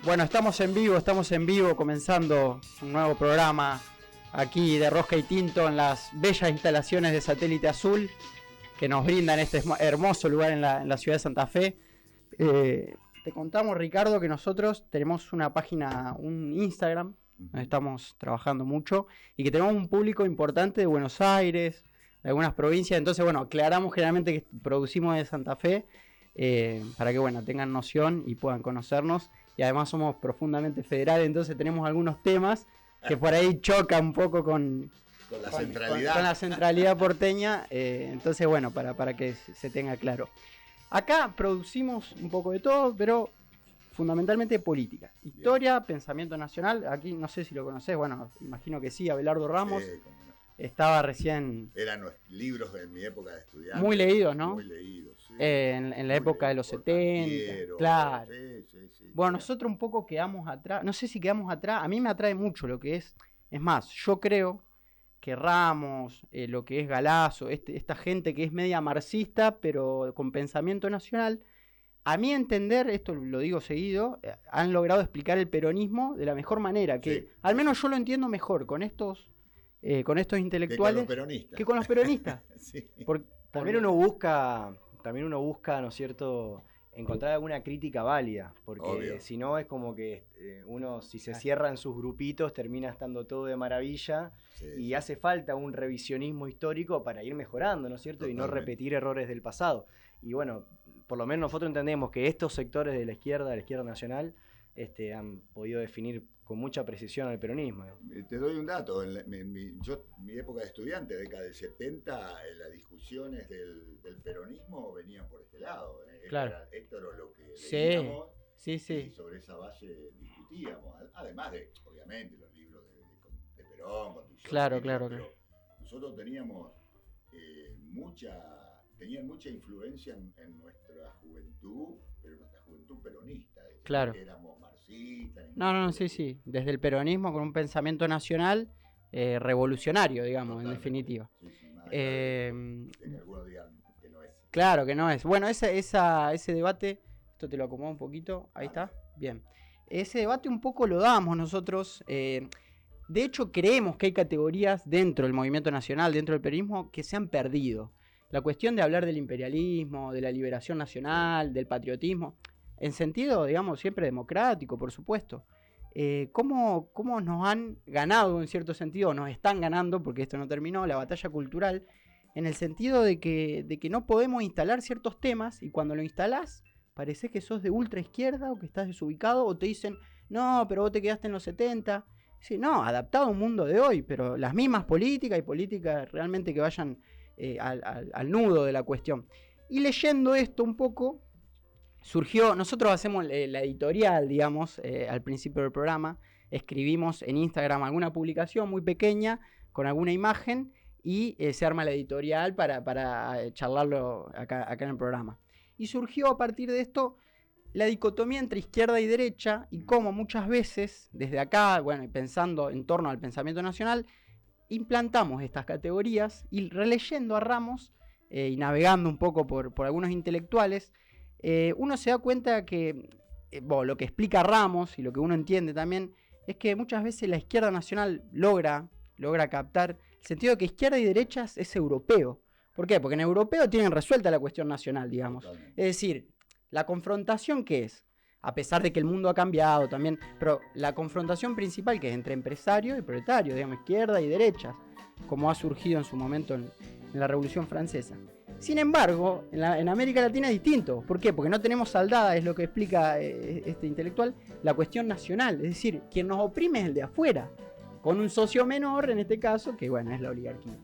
Bueno, estamos en vivo, comenzando un nuevo programa aquí de Rosca y Tinto en las bellas instalaciones de Satélite Azul que nos brindan este hermoso lugar en la ciudad de Santa Fe. Te contamos, Ricardo, que nosotros tenemos una página, un Instagram, donde estamos trabajando mucho y que tenemos un público importante de Buenos Aires, de algunas provincias. Entonces, bueno, aclaramos generalmente que producimos de Santa Fe para que, bueno, tengan noción y puedan conocernos. Y además somos profundamente federales, entonces tenemos algunos temas que por ahí chocan un poco con la centralidad porteña. Entonces, bueno, para que se tenga claro. Acá producimos un poco de todo, pero fundamentalmente política. Historia, pensamiento nacional. Aquí no sé si lo conocés, bueno, imagino que sí, Abelardo Ramos. Sí, cómo no. Estaba recién... Eran libros de mi época de estudiante. Muy leídos, ¿no? Muy leídos, sí. En la época de los 70. Claro. Sí. Bueno, nosotros un poco quedamos atrás. No sé si quedamos atrás. A mí me atrae mucho lo que es... Es más, yo creo que Ramos, lo que es Galazo, esta gente que es media marxista, pero con pensamiento nacional, a mi entender, esto lo digo seguido, han logrado explicar el peronismo de la mejor manera. Que Sí. al menos yo lo entiendo mejor con estos intelectuales que con los peronistas. Sí. También uno busca, ¿no es cierto?, encontrar alguna crítica válida, porque si no es como que uno, si se cierra en sus grupitos, termina estando todo de maravilla, y hace falta un revisionismo histórico para ir mejorando, ¿no es cierto?, y no repetir errores del pasado. Y bueno, por lo menos nosotros entendemos que estos sectores de la izquierda nacional, han podido definir con mucha precisión al peronismo. Te doy un dato. Mi época de estudiante, década del 70, las discusiones del peronismo venían por este lado. Claro. Esto era lo que leíamos. Sí. Y sobre esa base discutíamos. Además de, obviamente, los libros de Perón. Claro. Pero nosotros tenían mucha influencia en nuestra juventud, pero nuestra juventud peronista. Claro. Éramos marxistas. No, sí. Desde el peronismo con un pensamiento nacional revolucionario, digamos, totalmente. En definitiva. Sí, que algunos digan que no es. Claro que no es. Bueno, ese debate, esto te lo acomodo un poquito, ahí está, bien. Ese debate un poco lo damos nosotros. De hecho, creemos que hay categorías dentro del movimiento nacional, dentro del peronismo, que se han perdido. La cuestión de hablar del imperialismo, de la liberación nacional, del patriotismo, en sentido, digamos, siempre democrático, por supuesto. ¿Cómo nos han ganado, en cierto sentido, nos están ganando, porque esto no terminó, la batalla cultural, en el sentido de que no podemos instalar ciertos temas, y cuando lo instalás, parece que sos de ultra izquierda, o que estás desubicado, o te dicen, no, pero vos te quedaste en los 70. Sí, no, adaptado a un mundo de hoy, pero las mismas políticas, y políticas realmente que vayan al nudo de la cuestión. Y leyendo esto un poco, surgió, nosotros hacemos la editorial, digamos, al principio del programa, escribimos en Instagram alguna publicación muy pequeña, con alguna imagen, y se arma la editorial para charlarlo acá en el programa. Y surgió a partir de esto la dicotomía entre izquierda y derecha, y cómo muchas veces, desde acá, bueno, y pensando en torno al pensamiento nacional, implantamos estas categorías, y releyendo a Ramos, y navegando un poco por algunos intelectuales, uno se da cuenta que lo que explica Ramos y lo que uno entiende también es que muchas veces la izquierda nacional logra captar el sentido de que izquierda y derechas es europeo. ¿Por qué? Porque en europeo tienen resuelta la cuestión nacional, digamos. Totalmente. Es decir, la confrontación que es, a pesar de que el mundo ha cambiado también, pero la confrontación principal que es entre empresarios y proletarios, digamos, izquierda y derechas, como ha surgido en su momento en la Revolución Francesa. Sin embargo, en América Latina es distinto. ¿Por qué? Porque no tenemos saldada, es lo que explica este intelectual, la cuestión nacional. Es decir, quien nos oprime es el de afuera, con un socio menor, en este caso, que bueno, es la oligarquía.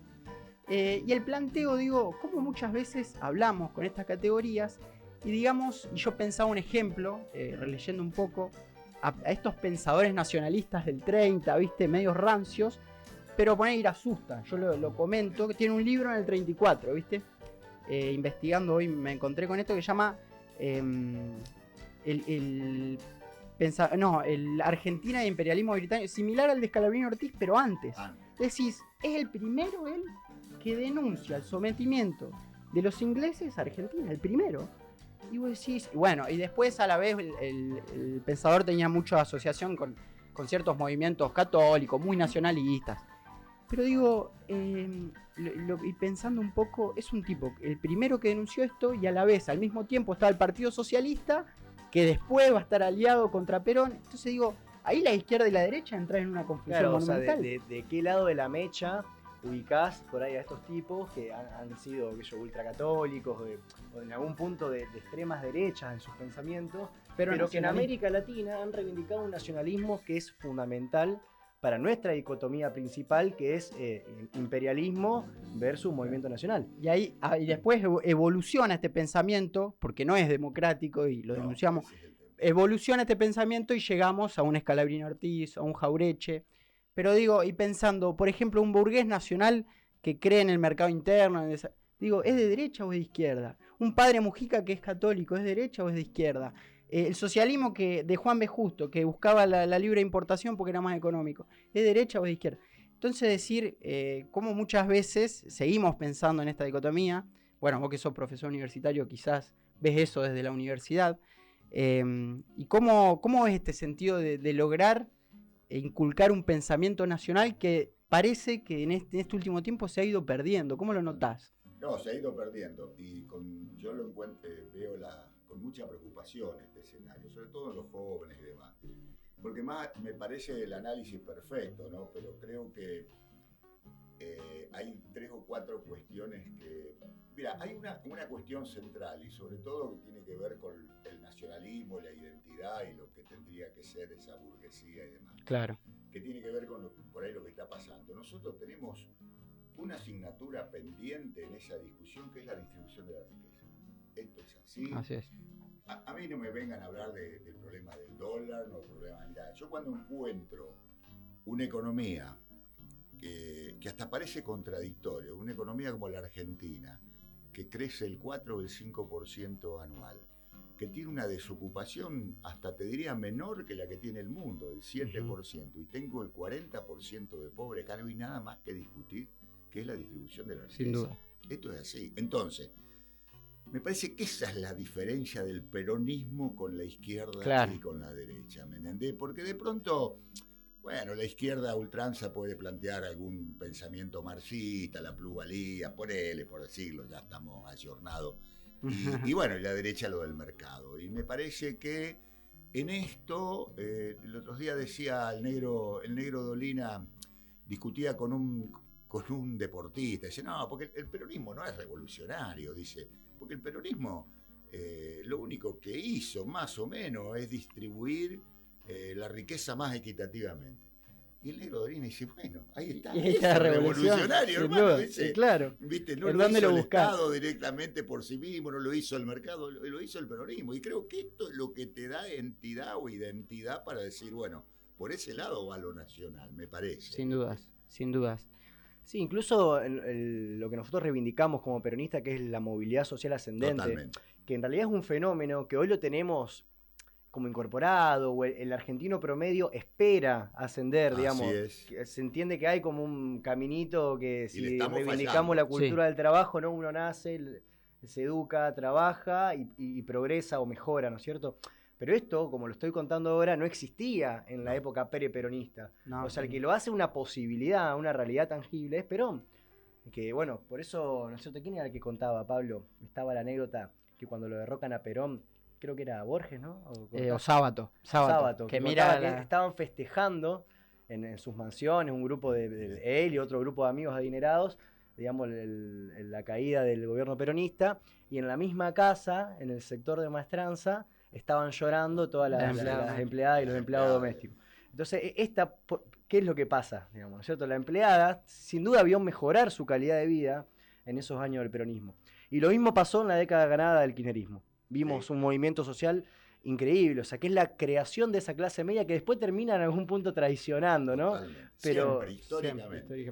Y el planteo, digo, cómo muchas veces hablamos con estas categorías, y digamos, yo pensaba un ejemplo, releyendo un poco, a estos pensadores nacionalistas del 30, ¿viste? Medios rancios, pero poner ir asusta. Yo lo comento, que tiene un libro en el 34, ¿viste? Investigando hoy me encontré con esto que se llama el Argentina de imperialismo británico, similar al de Scalabrini Ortiz, pero antes. Decís, es el primero él que denuncia el sometimiento de los ingleses a Argentina, el primero. Y vos decís, bueno, y después a la vez el pensador tenía mucha asociación con ciertos movimientos católicos, muy nacionalistas. Pero digo, y pensando un poco, es un tipo, el primero que denunció esto y a la vez, al mismo tiempo, está el Partido Socialista, que después va a estar aliado contra Perón. Entonces digo, ahí la izquierda y la derecha entran en una confusión monumental. O sea, de qué lado de la mecha ubicás por ahí a estos tipos que han sido ultracatólicos o en algún punto de extremas derechas en sus pensamientos, pero que en América Latina han reivindicado un nacionalismo que es fundamental para nuestra dicotomía principal, que es imperialismo versus movimiento nacional. Y después evoluciona este pensamiento, porque no es democrático y lo denunciamos, evoluciona este pensamiento y llegamos a un Scalabrini Ortiz, a un Jaureche. Pero digo, y pensando, por ejemplo, un burgués nacional que cree en el mercado interno, digo, ¿es de derecha o es de izquierda? Un padre Mujica que es católico, ¿es de derecha o es de izquierda? El socialismo de Juan B. Justo, que buscaba la libre importación porque era más económico, ¿es de derecha o es de izquierda? Entonces decir, cómo muchas veces seguimos pensando en esta dicotomía, bueno, vos que sos profesor universitario quizás ves eso desde la universidad, y cómo es este sentido de lograr inculcar un pensamiento nacional que parece que en este último tiempo se ha ido perdiendo. ¿Cómo lo notás? No, se ha ido perdiendo y yo lo encuentro, veo con mucha preocupación este escenario, sobre todo en los jóvenes y demás. Porque más me parece el análisis perfecto, ¿no? Pero creo que hay 3 o 4 cuestiones que... Mira, hay una cuestión central y sobre todo que tiene que ver con el nacionalismo, la identidad y lo que tendría que ser esa burguesía y demás. Claro. Que tiene que ver con por ahí lo que está pasando. Nosotros tenemos una asignatura pendiente en esa discusión que es la distribución de la riqueza. Esto es así. Así es. A mí no me vengan a hablar del problema del dólar, no problema de nada. Yo cuando encuentro una economía que hasta parece contradictorio, una economía como la Argentina, que crece el 4 o el 5% anual, que tiene una desocupación hasta te diría menor que la que tiene el mundo, el 7%, y tengo el 40% de pobre, acá no hay nada más que discutir, que es la distribución de la riqueza. Sin duda. Esto es así. Entonces, me parece que esa es la diferencia del peronismo con la izquierda y con la derecha, ¿me entendés? Porque de pronto, bueno, la izquierda a ultranza puede plantear algún pensamiento marxista, la plusvalía, ponele, por decirlo, ya estamos ayornados. Y bueno, y la derecha lo del mercado. Y me parece que en esto, el otro día decía el negro Dolina, discutía con un deportista, dice, no, porque el peronismo no es revolucionario, dice, porque el peronismo lo único que hizo, más o menos, es distribuir la riqueza más equitativamente. Y el negro Dolina dice, bueno, ahí está, es revolucionario, hermano. Dice, claro. ¿viste? No lo hizo el Estado directamente por sí mismo, no lo hizo el mercado, lo hizo el peronismo. Y creo que esto es lo que te da entidad o identidad para decir, bueno, por ese lado va lo nacional, me parece. Sin dudas, sin dudas. Sí, incluso lo que nosotros reivindicamos como peronistas, que es la movilidad social ascendente, totalmente, que en realidad es un fenómeno que hoy lo tenemos como incorporado, o el argentino promedio espera ascender, digamos. Se entiende que hay como un caminito que si reivindicamos la cultura del trabajo, ¿no? Uno nace, se educa, trabaja y progresa o mejora, ¿no es cierto? Pero esto, como lo estoy contando ahora, no existía en la época peronista. O sea, el que lo hace una posibilidad, una realidad tangible es Perón. Que bueno, por eso, ¿no es cierto? ¿Quién era el que contaba, Pablo? Estaba la anécdota que cuando lo derrocan a Perón, creo que era Borges, ¿no? O Sábato. Que estaban festejando en sus mansiones, un grupo de él y otro grupo de amigos adinerados, digamos, la caída del gobierno peronista, y en la misma casa, en el sector de Maestranza, estaban llorando todas las empleadas y los empleados domésticos. Entonces, ¿qué es lo que pasa? Digamos, ¿no es cierto? La empleada, sin duda, vio mejorar su calidad de vida en esos años del peronismo. Y lo mismo pasó en la década ganada del kirchnerismo. Vimos un movimiento social increíble, o sea, que es la creación de esa clase media que después termina en algún punto traicionando, ¿no? Totalmente. Pero históricamente.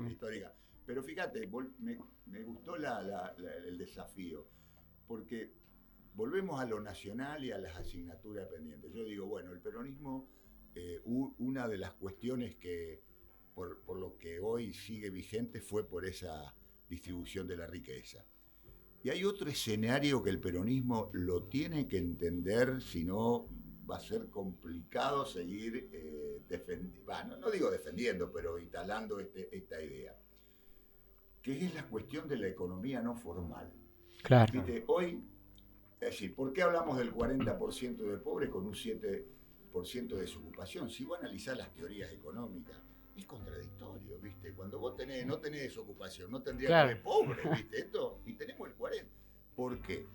Pero fíjate, me gustó el desafío, porque volvemos a lo nacional y a las asignaturas pendientes. Yo digo, bueno, el peronismo, una de las cuestiones que por lo que hoy sigue vigente fue por esa distribución de la riqueza. Y hay otro escenario que el peronismo lo tiene que entender, si no va a ser complicado seguir defendiendo, no digo defendiendo, pero instalando esta idea, que es la cuestión de la economía no formal. Claro. ¿Viste? Hoy, es decir, ¿por qué hablamos del 40% de pobres con un 7% de desocupación? Si vos analizás las teorías económicas, es contradictorio, ¿viste? Cuando vos no tenés desocupación, no tendrías que haber pobres, ¿viste? Esto, y tenemos el 40%. ¿Por qué?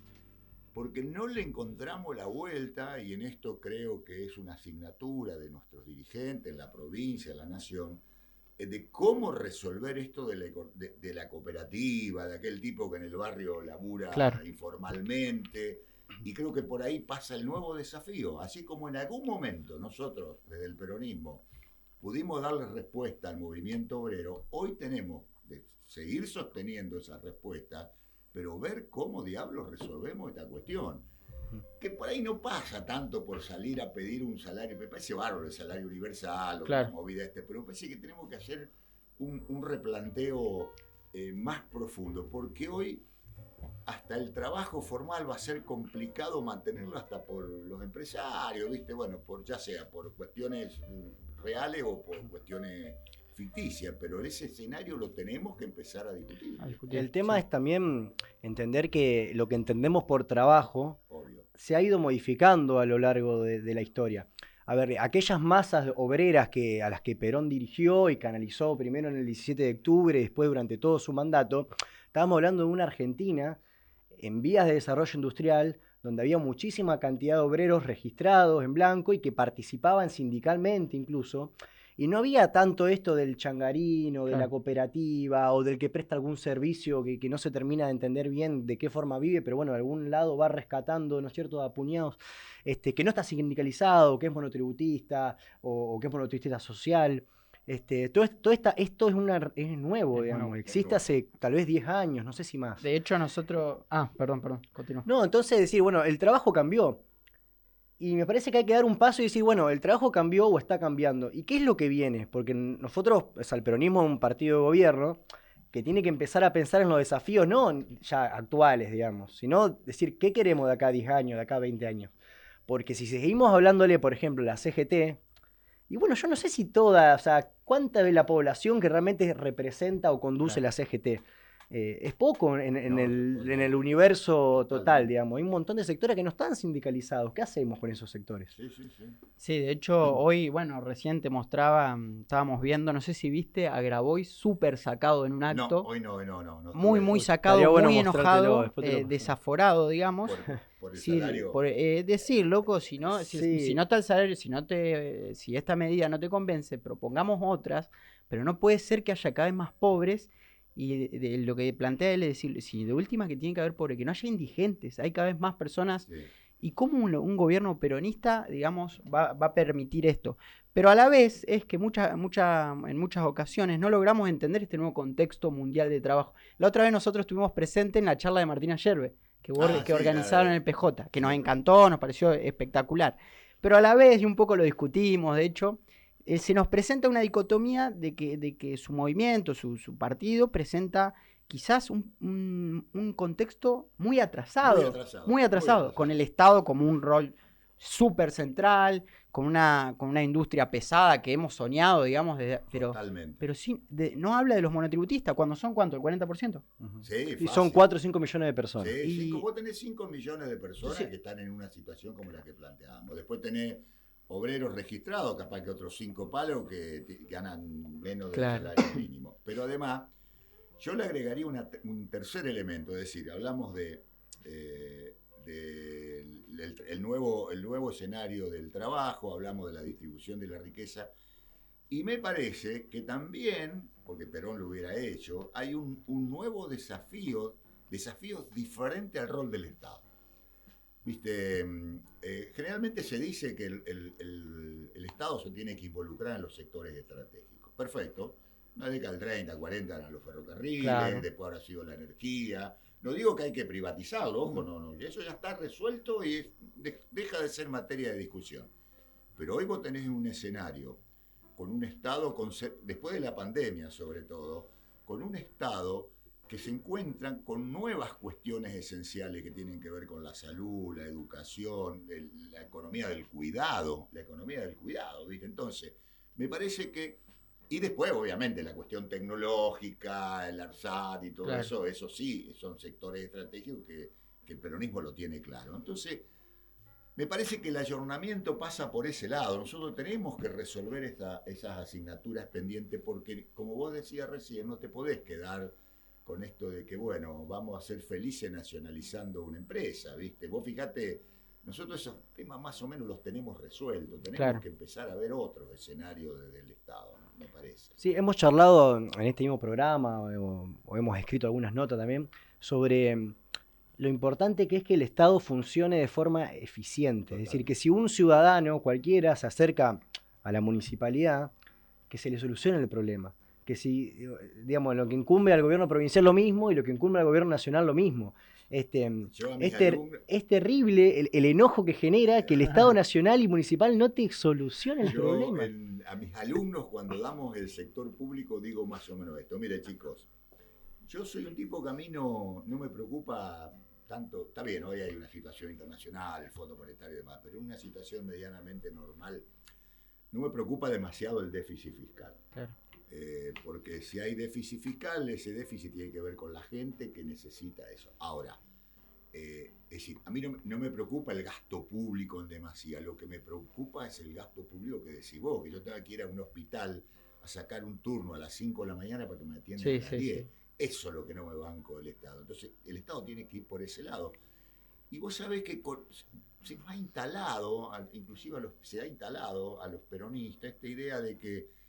Porque no le encontramos la vuelta, y en esto creo que es una asignatura de nuestros dirigentes, en la provincia, en la nación, de cómo resolver esto de la cooperativa, de aquel tipo que en el barrio labura informalmente, y creo que por ahí pasa el nuevo desafío, así como en algún momento nosotros, desde el peronismo, pudimos darle respuesta al movimiento obrero, hoy tenemos que seguir sosteniendo esa respuesta, pero ver cómo diablos resolvemos esta cuestión. Que por ahí no pasa tanto por salir a pedir un salario, me parece bárbaro el salario universal o la movida pero me parece que tenemos que hacer un replanteo más profundo, porque hoy hasta el trabajo formal va a ser complicado mantenerlo hasta por los empresarios, ¿viste? Bueno, ya sea por cuestiones reales o por cuestiones ficticia, pero ese escenario lo tenemos que empezar a discutir. El tema es también entender que lo que entendemos por trabajo se ha ido modificando a lo largo de la historia. A ver, aquellas masas obreras a las que Perón dirigió y canalizó primero en el 17 de octubre y después durante todo su mandato, estábamos hablando de una Argentina en vías de desarrollo industrial, donde había muchísima cantidad de obreros registrados en blanco y que participaban sindicalmente incluso. Y no había tanto esto del changarín o de la cooperativa o del que presta algún servicio que no se termina de entender bien de qué forma vive, pero bueno, de algún lado va rescatando, ¿no es cierto?, a puñados, que no está sindicalizado, que es monotributista o que es monotributista social. Esto es nuevo, digamos. Existe hace tal vez 10 años, no sé si más. De hecho, nosotros... perdón, continúa. No, entonces decir, bueno, el trabajo cambió. Y me parece que hay que dar un paso y decir, bueno, el trabajo cambió o está cambiando. ¿Y qué es lo que viene? Porque nosotros, el peronismo es un partido de gobierno que tiene que empezar a pensar en los desafíos, no ya actuales, digamos, sino decir, ¿qué queremos de acá a 10 años, de acá a 20 años? Porque si seguimos hablándole, por ejemplo, a la CGT, y bueno, yo no sé si ¿cuánta de la población que realmente representa o conduce la CGT? Es poco en el universo total, digamos. Hay un montón de sectores que no están sindicalizados. ¿Qué hacemos con esos sectores? Sí, de hecho, hoy, recién te mostraba, estábamos viendo, no sé si viste, a Grabois súper sacado en un acto. No, hoy no. Muy sacado, muy enojado, desaforado, digamos. Por el salario. Decir, loco, si no está el salario, si esta medida no te convence, propongamos otras, pero no puede ser que haya cada vez más pobres. Y de lo que plantea él es decir, si de última que tiene que haber pobre, que no haya indigentes, hay cada vez más personas. Sí. ¿Y cómo un gobierno peronista, digamos, va a permitir esto? Pero a la vez es que en muchas ocasiones no logramos entender este nuevo contexto mundial de trabajo. La otra vez nosotros estuvimos presentes en la charla de Martina Yerbe, que organizaron en el PJ, que nos encantó, nos pareció espectacular. Pero a la vez, y un poco lo discutimos, de hecho, se nos presenta una dicotomía de que su movimiento, su partido, presenta quizás un contexto muy atrasado, con el Estado como un rol súper central, con una industria pesada que hemos soñado, digamos, pero sí, no habla de los monotributistas, cuando son, ¿cuánto? ¿El 40%? Sí, y son 4 o 5 millones de personas. Sí, vos tenés 5 millones de personas que están en una situación como la que planteamos. Después tenés obreros registrados, capaz que otros 5 palos que ganan menos del salario mínimo. Pero además, yo le agregaría un tercer elemento, es decir, hablamos del nuevo escenario del trabajo, hablamos de la distribución de la riqueza, y me parece que también, porque Perón lo hubiera hecho, hay un nuevo desafíos diferentes al rol del Estado. Viste, generalmente se dice que el Estado se tiene que involucrar en los sectores estratégicos. Perfecto. En la década del 30, 40 eran los ferrocarriles, después ahora ha sido la energía. No digo que hay que privatizarlo, ojo, no. Eso ya está resuelto y deja de ser materia de discusión. Pero hoy vos tenés un escenario con un Estado, después de la pandemia sobre todo, con un Estado que se encuentran con nuevas cuestiones esenciales que tienen que ver con la salud, la educación, la economía del cuidado, ¿viste? Entonces, me parece que, y después obviamente la cuestión tecnológica, el ARSAT y todo eso sí, son sectores estratégicos que el peronismo lo tiene claro. Entonces, me parece que el ayornamiento pasa por ese lado. Nosotros tenemos que resolver esas asignaturas pendientes porque, como vos decías recién, no te podés quedar con esto de que, bueno, vamos a ser felices nacionalizando una empresa, ¿viste? Vos fíjate, nosotros esos temas más o menos los tenemos resueltos. Tenemos que empezar a ver otros escenarios desde el Estado, ¿no? Me parece. Sí, hemos charlado en este mismo programa, o hemos escrito algunas notas también, sobre lo importante que es que el Estado funcione de forma eficiente. Total. Es decir, que si un ciudadano cualquiera se acerca a la municipalidad, que se le solucione el problema. Que si, digamos, lo que incumbe al gobierno provincial lo mismo y lo que incumbe al gobierno nacional lo mismo. Es terrible el enojo que genera que el Estado nacional y municipal no te solucione el problema. A mis alumnos, cuando damos el sector público, digo más o menos esto. Mire, chicos, yo soy un tipo que a mí no me preocupa tanto. Está bien, hoy hay una situación internacional, el Fondo Monetario y demás, pero en una situación medianamente normal no me preocupa demasiado el déficit fiscal. Claro. Porque si hay déficit fiscal, ese déficit tiene que ver con la gente que necesita eso. Ahora, es decir, a mí no me preocupa el gasto público en demasía, lo que me preocupa es el gasto público que decís vos, que yo tenga que ir a un hospital a sacar un turno a las 5 de la mañana para que me atiendan a las 10. Sí. Eso es lo que no me banco del Estado. Entonces, el Estado tiene que ir por ese lado. Y vos sabés que se ha instalado, inclusive se ha instalado a los peronistas esta idea de que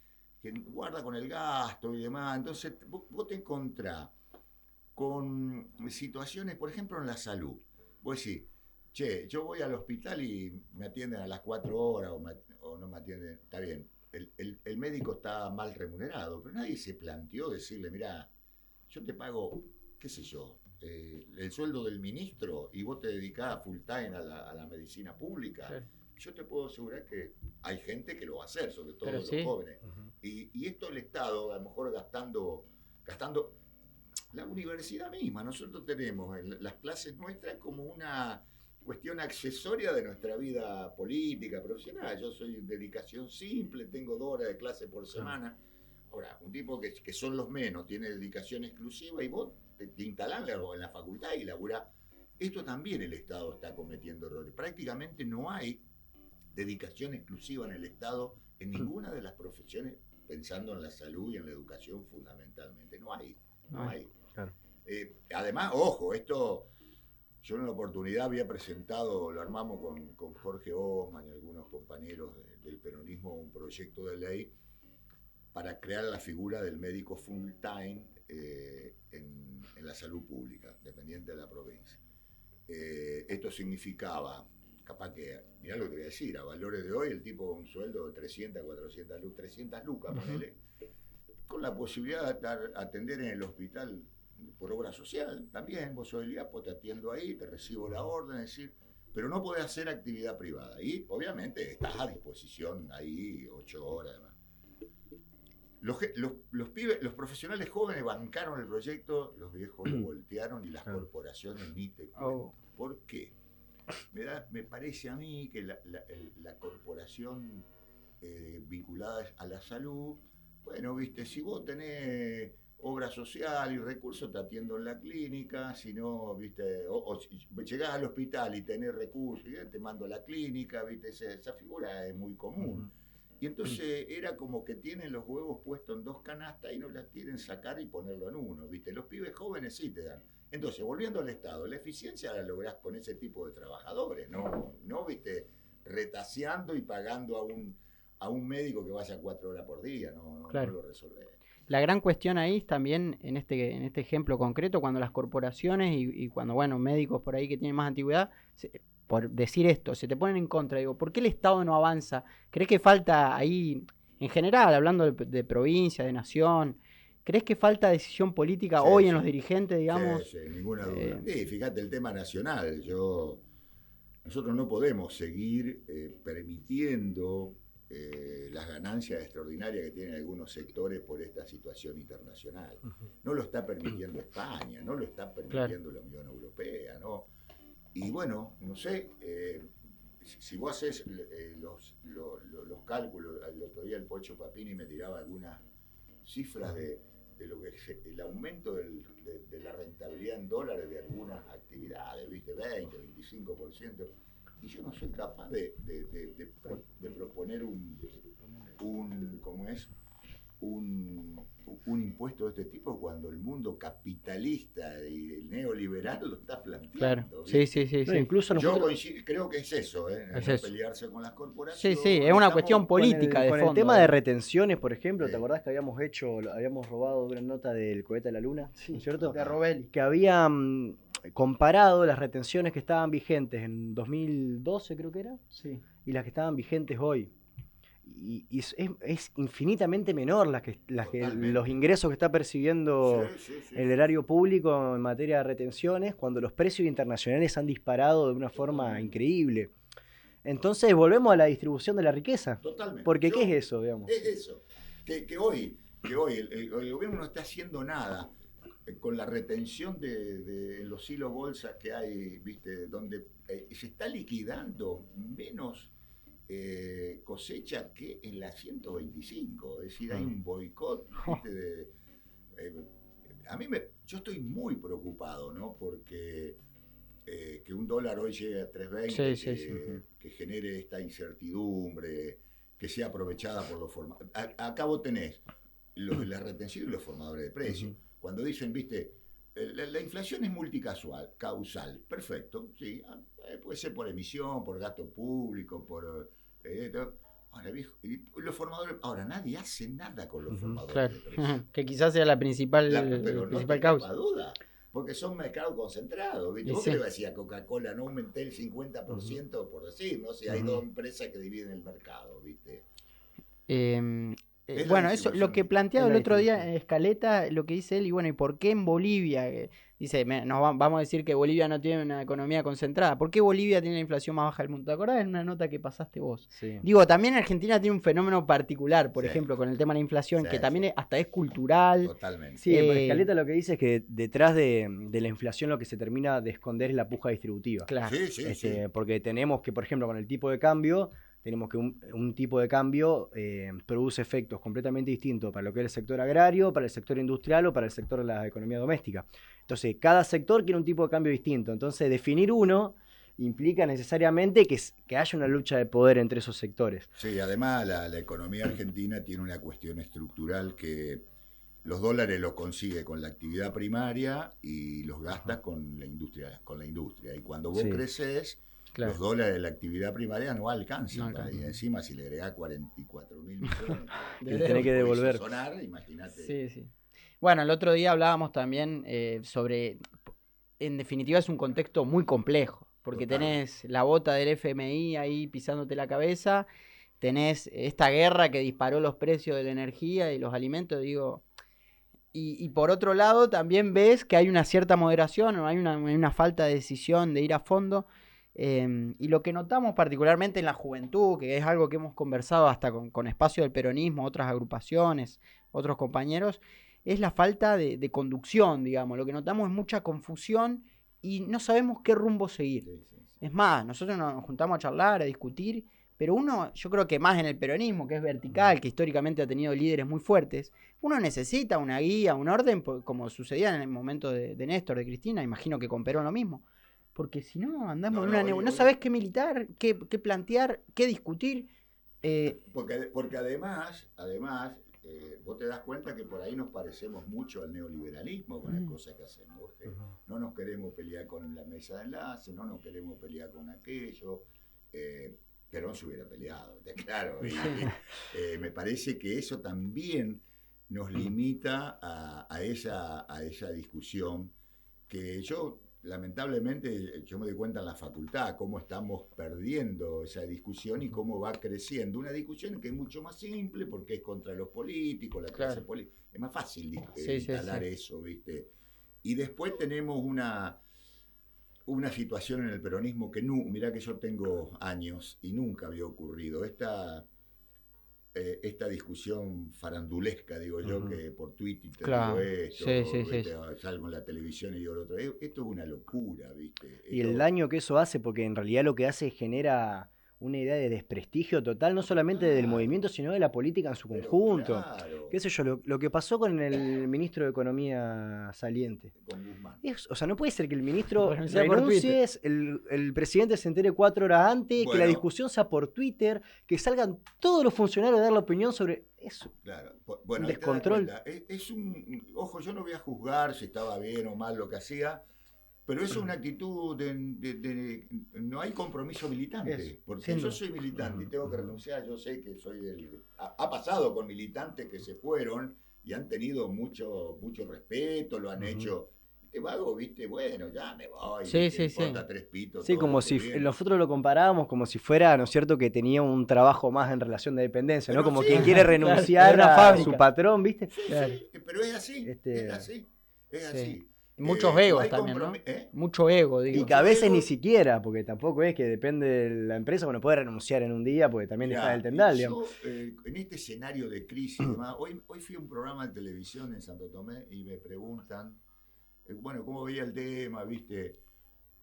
guarda con el gasto y demás. Entonces, vos te encontrás con situaciones, por ejemplo, en la salud. Vos decís, che, yo voy al hospital y me atienden a las 4 horas o no me atienden. Está bien, el médico está mal remunerado, pero nadie se planteó decirle, mirá, yo te pago, qué sé yo, el sueldo del ministro y vos te dedicás full time a la medicina pública. Claro. Yo te puedo asegurar que hay gente que lo va a hacer, sobre todo los jóvenes. Uh-huh. Y esto el Estado, a lo mejor gastando la universidad misma. Nosotros tenemos las clases nuestras como una cuestión accesoria de nuestra vida política, profesional. Yo soy de dedicación simple, tengo 2 horas de clase por semana. Ahora, un tipo que son los menos, tiene dedicación exclusiva y vos te instalás en la facultad y laburás. Esto también el Estado está cometiendo errores. Prácticamente no hay dedicación exclusiva en el Estado en ninguna de las profesiones, pensando en la salud y en la educación fundamentalmente. No hay. Claro. Además, ojo, esto yo en una oportunidad había presentado, lo armamos con Jorge Osman y algunos compañeros del peronismo, un proyecto de ley para crear la figura del médico full time en la salud pública, dependiente de la provincia. Esto significaba, capaz que, mirá lo que voy a decir, a valores de hoy el tipo con un sueldo de 300, 300 lucas, ponele, con la posibilidad de atender en el hospital por obra social, también, vos sos el IAPO, te atiendo ahí, te recibo la orden, es decir, pero no podés hacer actividad privada. Y obviamente estás a disposición ahí 8 horas además. Los pibes, los profesionales jóvenes bancaron el proyecto, los viejos lo voltearon y las corporaciones ni te cuento. ¿Por qué? Me parece a mí que la corporación vinculada a la salud, bueno, viste, si vos tenés obra social y recursos, te atiendo en la clínica, si no, viste, o si llegás al hospital y tenés recursos, te mando a la clínica, viste, esa figura es muy común. Uh-huh. Y entonces era como que tienen los huevos puestos en 2 canastas y no las quieren sacar y ponerlo en uno, ¿viste? Los pibes jóvenes sí te dan. Entonces, volviendo al Estado, la eficiencia la lográs con ese tipo de trabajadores, no ¿viste? Retaseando y pagando a un médico que vaya 4 horas por día, claro. No lo resolvés. La gran cuestión ahí es también, en este ejemplo concreto, cuando las corporaciones y cuando, bueno, médicos por ahí que tienen más antigüedad, por decir esto, se te ponen en contra. Digo, ¿por qué el Estado no avanza? ¿Crees que falta ahí, en general, hablando de provincia, de nación, crees que falta decisión política hoy en los dirigentes, digamos? Sí, ninguna duda. Sí, fíjate, el tema nacional. Nosotros no podemos seguir permitiendo las ganancias extraordinarias que tienen algunos sectores por esta situación internacional. No lo está permitiendo España, no lo está permitiendo la Unión Europea, ¿no? Y bueno, no sé, si vos haces los cálculos, el otro día el Pocho Papini me tiraba algunas cifras de lo que es el aumento de la rentabilidad en dólares de algunas actividades, ¿viste? 20, 25%. Y yo no soy capaz de proponer ¿cómo es? Un impuesto de este tipo cuando el mundo capitalista y el neoliberal lo está planteando. Claro, sí. No, incluso nosotros... creo que es eso, es no eso. Pelearse con las corporaciones. Sí, es una cuestión política de fondo. Con el tema de retenciones, por ejemplo, ¿te acordás que habíamos robado una nota del cohete a la luna? Sí, ¿cierto? De Robelli. Que habían comparado las retenciones que estaban vigentes en 2012, creo que era, sí, y las que estaban vigentes hoy. Y es infinitamente menor los ingresos que está percibiendo el erario público en materia de retenciones, cuando los precios internacionales han disparado de una forma increíble. Entonces volvemos a la distribución de la riqueza. Totalmente. Porque ¿qué es eso, digamos? Es eso. Que hoy el gobierno no está haciendo nada con la retención de los hilos bolsas que hay, ¿viste? Donde se está liquidando menos cosecha que en la 125, es decir, hay un boicot, ¿viste? Yo estoy muy preocupado, ¿no? Porque que un dólar hoy llegue a 3.20, que genere esta incertidumbre, que sea aprovechada por los formadores. Acá vos tenés la retención y los formadores de precios. Cuando dicen, ¿viste? La inflación es multicausal, perfecto, sí, puede ser por emisión, por gasto público, por... ahora, viejo, los formadores, ahora nadie hace nada con los formadores de precios. Que quizás sea la principal causa. Duda, porque son mercados concentrados, ¿viste? ¿Vos qué le vas a decir a Coca-Cola? No aumenté el 50% por decir, ¿no? Si hay dos empresas que dividen el mercado, ¿viste? Bueno, eso lo que planteaba el otro día en Escaleta, lo que dice él, y bueno, ¿y por qué en Bolivia? Dice, vamos a decir que Bolivia no tiene una economía concentrada. ¿Por qué Bolivia tiene la inflación más baja del mundo? ¿Te acordás de una nota que pasaste vos? Sí. Digo, también Argentina tiene un fenómeno particular, por ejemplo, con el tema de la inflación, que también hasta es cultural. Totalmente. Sí, pero Escaleta lo que dice es que detrás de la inflación lo que se termina de esconder es la puja distributiva. Claro. Sí. Porque tenemos que, por ejemplo, con el tipo de cambio... Tenemos que un tipo de cambio produce efectos completamente distintos para lo que es el sector agrario, para el sector industrial o para el sector de la economía doméstica. Entonces, cada sector quiere un tipo de cambio distinto. Entonces, definir uno implica necesariamente que haya una lucha de poder entre esos sectores. Sí, además la economía argentina tiene una cuestión estructural que los dólares los consigue con la actividad primaria y los gastas con la industria. Y cuando vos creces... Claro. Los dólares de la actividad primaria no alcanzan. Y encima, si le agregás 44.000 millones que tenés que devolver. Imagínate. Sí. Bueno, el otro día hablábamos también sobre. En definitiva, es un contexto muy complejo. Porque tenés la bota del FMI ahí pisándote la cabeza. Tenés esta guerra que disparó los precios de la energía y los alimentos. Digo. Y por otro lado, también ves que hay una cierta moderación, o hay una falta de decisión de ir a fondo. Y lo que notamos particularmente en la juventud, que es algo que hemos conversado hasta con Espacio del Peronismo, otras agrupaciones, otros compañeros, es la falta de conducción, digamos. Lo que notamos es mucha confusión y no sabemos qué rumbo seguir. Sí. Es más, nosotros nos juntamos a charlar, a discutir, pero yo creo que más en el peronismo, que es vertical, que históricamente ha tenido líderes muy fuertes, uno necesita una guía, un orden, como sucedía en el momento de Néstor, de Cristina, imagino que con Perón lo mismo. Porque si no, andamos en una no sabés qué militar, qué plantear, qué discutir. Porque además vos te das cuenta que por ahí nos parecemos mucho al neoliberalismo con las cosas que hacemos. No nos queremos pelear con la mesa de enlace, no nos queremos pelear con aquello. Perón se hubiera peleado, claro. Y me parece que eso también nos limita a esa discusión que lamentablemente, yo me doy cuenta en la facultad cómo estamos perdiendo esa discusión y cómo va creciendo. Una discusión que es mucho más simple porque es contra los políticos, la clase política. Es más fácil instalar eso, ¿viste? Y después tenemos una situación en el peronismo que mirá que yo tengo años y nunca había ocurrido. esta discusión farandulesca, digo yo, que por Twitter te Claro. digo esto, salgo en la televisión y digo lo otro. Esto es una locura, ¿viste? Y el daño que eso hace, porque en realidad lo que hace es genera una idea de desprestigio total, no solamente del movimiento, sino de la política en su conjunto. Claro. Qué sé yo, lo que pasó con el ministro de Economía saliente. Con Guzmán. O sea, no puede ser que el ministro renuncie, el presidente se entere 4 horas antes, que la discusión sea por Twitter, que salgan todos los funcionarios a dar la opinión sobre eso. Claro. Bueno, un descontrol. Ojo, yo no voy a juzgar si estaba bien o mal lo que hacía, pero es una actitud de no hay compromiso militante, porque yo soy militante y tengo que renunciar. Yo sé que ha pasado con militantes que se fueron y han tenido mucho respeto, lo han hecho. Este vago, viste, bueno, ya me voy, importa 3 pitos. Sí, como si nosotros lo comparábamos como si fuera, ¿no es cierto?, que tenía un trabajo más en relación de dependencia, pero ¿no? Como quien quiere renunciar a su patrón, ¿viste? Sí, pero es así, es así. Muchos egos también, ¿no? Mucho ego, digo. Y que a veces ni siquiera, porque tampoco es que depende de la empresa, bueno, puede renunciar en un día, porque también está el tendal, digamos. En este escenario de crisis y demás, hoy fui a un programa de televisión en Santo Tomé y me preguntan, bueno, ¿cómo veía el tema, viste?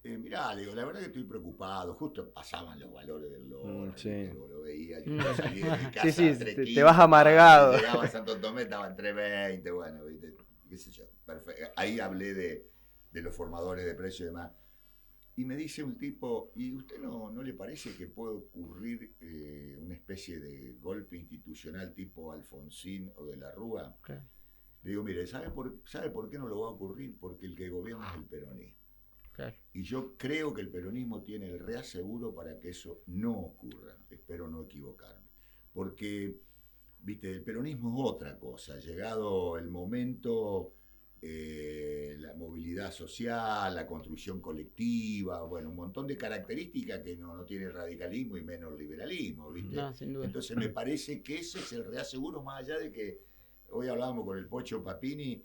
Mirá, digo, la verdad que estoy preocupado, justo pasaban los valores del dólar, lo veía, yo salí de mi casa te vas amargado. Llegaba a Santo Tomé, estaba en 320, bueno, viste, qué sé yo, perfecto. Ahí hablé de los formadores de precios y demás. Y me dice un tipo, ¿y usted no le parece que puede ocurrir una especie de golpe institucional tipo Alfonsín o de la Rúa? Claro. Le digo, mire, ¿sabe por qué no lo va a ocurrir? Porque el que gobierna es el peronismo. Claro. Y yo creo que el peronismo tiene el reaseguro para que eso no ocurra. Espero no equivocarme. Porque, viste, el peronismo es otra cosa. Llegado el momento, la movilidad social, la construcción colectiva, bueno, un montón de características que no tiene el radicalismo y menos el liberalismo, ¿viste? No, sin duda. Entonces me parece que ese es el reaseguro, más allá de que hoy hablábamos con el Pocho Papini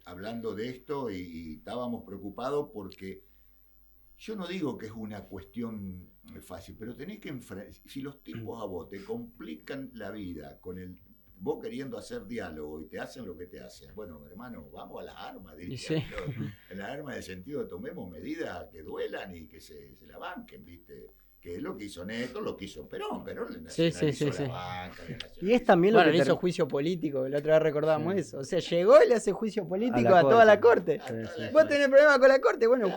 hablando de esto y estábamos preocupados porque yo no digo que es una cuestión fácil, pero tenés que si los tipos a vos te complican la vida con vos queriendo hacer diálogo y te hacen lo que te hacen, bueno, hermano, vamos a las armas, diría yo. En las armas de sentido tomemos medidas que duelan y que se la banquen, ¿viste? Que es lo que hizo Néstor, lo que hizo Perón le nacionalizó la banca, y es también lo que le hizo juicio político, la otra vez recordábamos eso. O sea, llegó y le hace juicio político a toda la corte. Vos tenés problemas con la corte, bueno,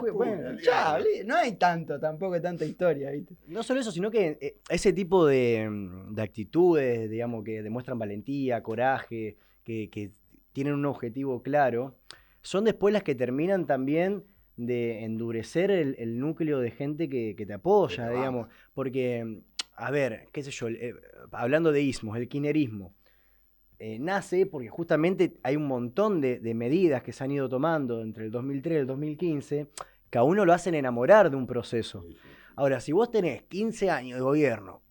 no hay tampoco tanta historia, ¿viste? No solo eso, sino que ese tipo de actitudes, digamos, que demuestran valentía, coraje, que tienen un objetivo claro, son después las que terminan también de endurecer el núcleo de gente que te apoya, digamos, porque, a ver, qué sé yo, hablando de ismos, el kirchnerismo nace porque justamente hay un montón de medidas que se han ido tomando entre el 2003 y el 2015 que a uno lo hacen enamorar de un proceso. Ahora, si vos tenés 15 años de gobierno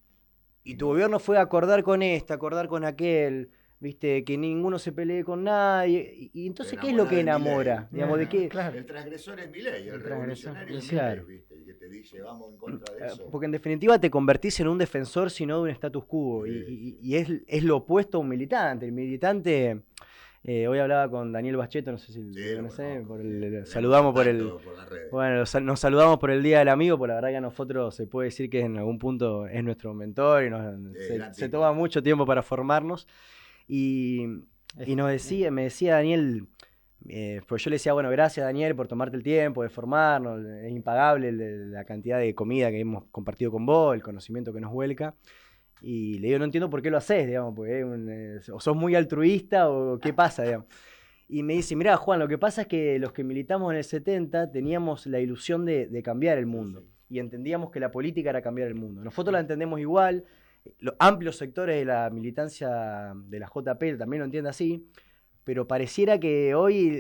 y tu gobierno fue a acordar con acordar con aquel, viste, que ninguno se pelee con nadie, y entonces, ¿qué es lo que enamora? Digamos, ¿de qué? Claro. El transgresor es Milei, el revolucionario es Milei, ¿viste? El que te dice, vamos en contra de eso. Porque en definitiva te convertís en un defensor, sino de un status quo, y es lo opuesto a un militante. El militante, hoy hablaba con Daniel Bacheto, no sé si lo conocés, saludamos por el... Bueno, nos saludamos por el Día del Amigo, por la verdad que a nosotros se puede decir que en algún punto es nuestro mentor y se toma mucho tiempo para formarnos. Y me decía Daniel, pues yo le decía, bueno, gracias Daniel por tomarte el tiempo de formarnos, es impagable la cantidad de comida que hemos compartido con vos, el conocimiento que nos vuelca. Y le digo, no entiendo por qué lo haces, digamos, porque o sos muy altruista o qué pasa, digamos. Y me dice, mirá Juan, lo que pasa es que los que militamos en el 70 teníamos la ilusión de cambiar el mundo y entendíamos que la política era cambiar el mundo. Nosotros la entendemos igual. Los amplios sectores de la militancia de la JP también lo entienden así, pero pareciera que hoy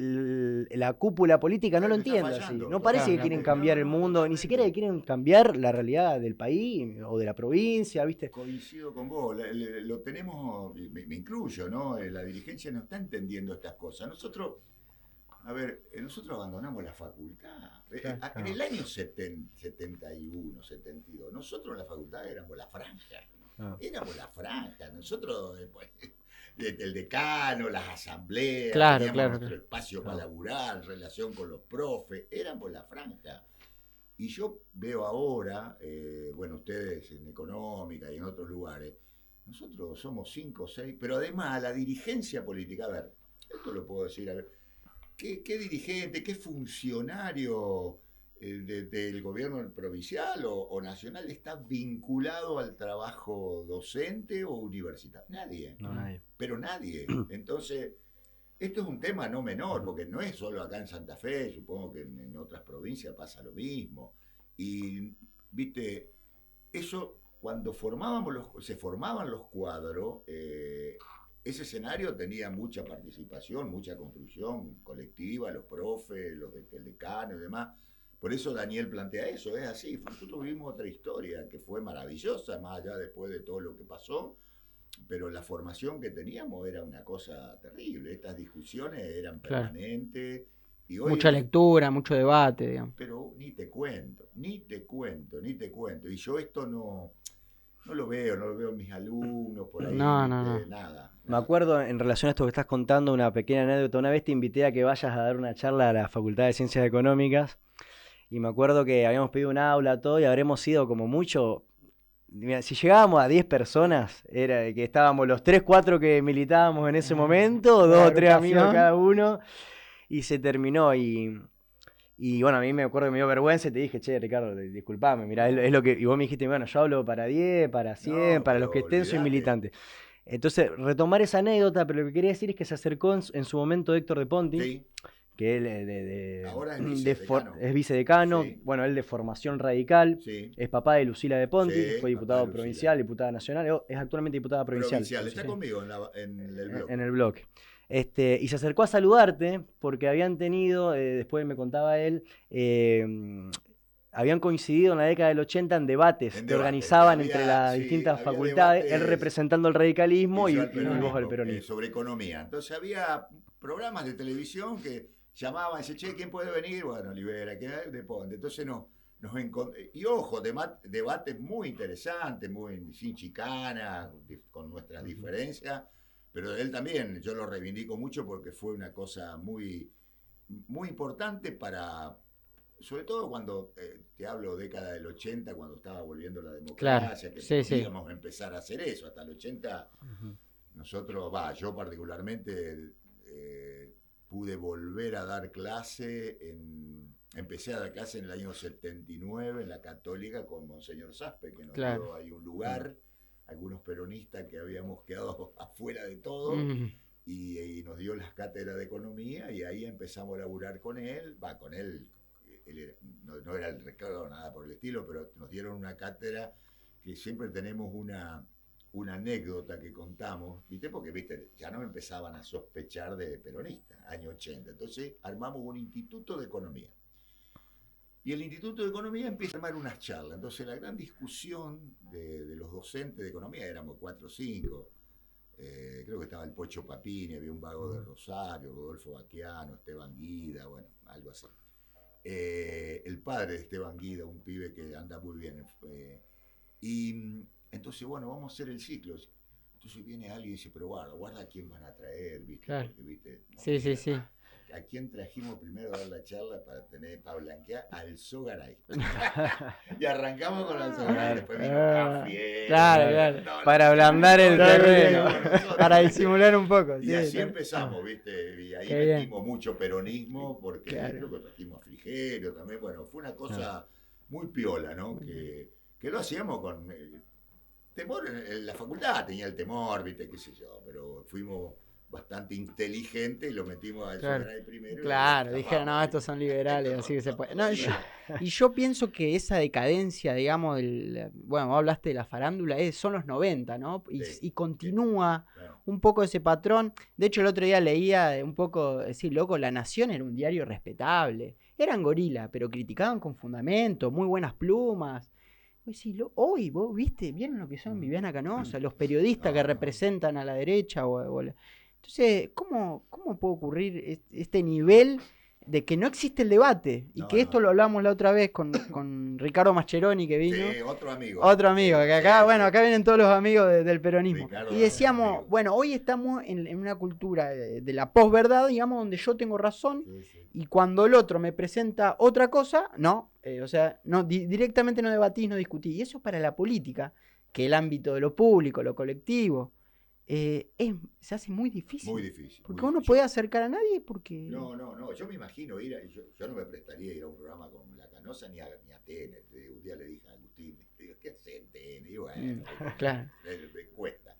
la cúpula política no lo entiende así. No parece que quieren cambiar el mundo, ni siquiera que quieren cambiar la realidad del país o de la provincia, ¿viste? Coincido con vos, lo tenemos, me incluyo, ¿no? La dirigencia no está entendiendo estas cosas. Nosotros abandonamos la facultad. En el año 71, 72, nosotros en la facultad éramos la franja. éramos la franja. Nosotros, el decano, las asambleas, teníamos nuestro espacio para laburar, en relación con los profes, éramos la franja. Y yo veo ahora, ustedes en Económica y en otros lugares, nosotros somos 5 o 6, pero además la dirigencia política, a ver, esto lo puedo decir, a ver, ¿qué dirigente, qué funcionario del gobierno provincial o nacional está vinculado al trabajo docente o universitario? Nadie. No, nadie. Pero nadie. Entonces, esto es un tema no menor, porque no es solo acá en Santa Fe, supongo que en otras provincias pasa lo mismo. Y, viste, eso, cuando se formaban los cuadros, ese escenario tenía mucha participación, mucha construcción colectiva, los profes, el decano y demás. Por eso Daniel plantea eso, es así. Nosotros vivimos otra historia que fue maravillosa, más allá después de todo lo que pasó, pero la formación que teníamos era una cosa terrible. Estas discusiones eran permanentes. Y hoy, mucha lectura, mucho debate, digamos. Pero ni te cuento. Y yo esto no lo veo en mis alumnos, por ahí, nada. Me acuerdo, en relación a esto que estás contando, una pequeña anécdota. Una vez te invité a que vayas a dar una charla a la Facultad de Ciencias Económicas, y me acuerdo que habíamos pedido un aula, todo, y habremos sido como mucho... Mira, si llegábamos a 10 personas, era que estábamos los 3, 4 que militábamos en ese momento, 2 o 3 amigos cada uno, y se terminó. Y bueno, a mí me acuerdo que me dio vergüenza y te dije, che, Ricardo, disculpame, mirá, es lo que... Y vos me dijiste, bueno, yo hablo para 10, para 100, para los que estén, soy militante. Entonces, retomar esa anécdota, pero lo que quería decir es que se acercó en su momento Héctor de Ponti, sí, que él ahora es vicedecano, sí. Bueno, él de formación radical, sí. Es papá de Lucila de Ponti, Sí, fue diputado provincial, diputada nacional, es actualmente diputada provincial. Está conmigo en el blog. En el blog. Y se acercó a saludarte porque habían tenido, después me contaba él, habían coincidido en la década del 80 en debates que organizaban entre las distintas facultades, él representando el radicalismo y vos el peronismo. Sobre economía. Entonces había programas de televisión que llamaban y decían, che, ¿quién puede venir? Bueno, Olivera, que de Ponte. Entonces y ojo, debates muy interesantes, muy sin chicana, con nuestras diferencias, pero él también, yo lo reivindico mucho porque fue una cosa muy, muy importante para... Sobre todo cuando te hablo década del 80, cuando estaba volviendo la democracia, que podíamos empezar a hacer eso. Hasta el 80, nosotros, yo particularmente pude volver a dar clase, empecé a dar clase en el año 79 en la Católica con Monseñor Saspe, que nos dio ahí un lugar, algunos peronistas que habíamos quedado afuera de todo, y nos dio las cátedras de economía, y ahí empezamos a laburar con él, él no era el rector, nada por el estilo, pero nos dieron una cátedra que siempre tenemos una anécdota que contamos, ¿viste? Porque, ¿viste? Ya nos empezaban a sospechar de peronistas, año 80. Entonces armamos un instituto de economía. Y el instituto de economía empieza a armar unas charlas. Entonces la gran discusión de los docentes de economía, éramos 4 o 5, creo que estaba el Pocho Papini, había un vago de Rosario, Rodolfo Baquiano, Esteban Guida, bueno, algo así. El padre de Esteban Guida, un pibe que anda muy bien. Y entonces, bueno, vamos a hacer el ciclo. Entonces viene alguien y dice, pero guarda a quién van a traer, ¿viste? Claro. Porque, ¿viste? Sí. ¿A quién trajimos primero a dar la charla para blanquear? Al Sogaray. Y arrancamos con el Sogaray. Después vino Café. Claro. Para ablandar el terreno. Para disimular un poco. Y así empezamos, ¿viste? Y ahí metimos mucho peronismo, porque creo que trajimos a Frigerio también. Bueno, fue una cosa muy piola, ¿no? Que lo hacíamos con temor. En la facultad tenía el temor, ¿viste? Qué sé yo, pero fuimos bastante inteligente y lo metimos al Sogaray primero. Claro, dijeron, no, estos son liberales, así que se puede. No, yo pienso que esa decadencia, digamos, bueno, vos hablaste de la farándula, son los 90, ¿no? Y continúa un poco ese patrón. De hecho, el otro día leía un poco, decir, loco, La Nación era un diario respetable. Eran gorila, pero criticaban con fundamento, muy buenas plumas. Hoy, vos viste, ¿vieron lo que son Viviana Canosa? Los periodistas que representan a la derecha Entonces, ¿cómo puede ocurrir este nivel de que no existe el debate. Y que esto lo hablamos la otra vez con Ricardo Mascheroni, que vino. Sí, otro amigo. Otro amigo, que acá, acá vienen todos los amigos del peronismo. Ricardo, y decíamos, bueno, hoy estamos en una cultura de la posverdad, digamos, donde yo tengo razón, y cuando el otro me presenta otra cosa, no, directamente no debatís, no discutís. Y eso es para la política, que el ámbito de lo público, lo colectivo, se hace muy difícil. Muy difícil. Porque uno puede acercar a nadie porque... No, yo me imagino yo no me prestaría ir a un programa con La Canosa ni a TN. Un día le dije a Agustín, ¿qué hace en TN? Y bueno, claro. Me cuesta.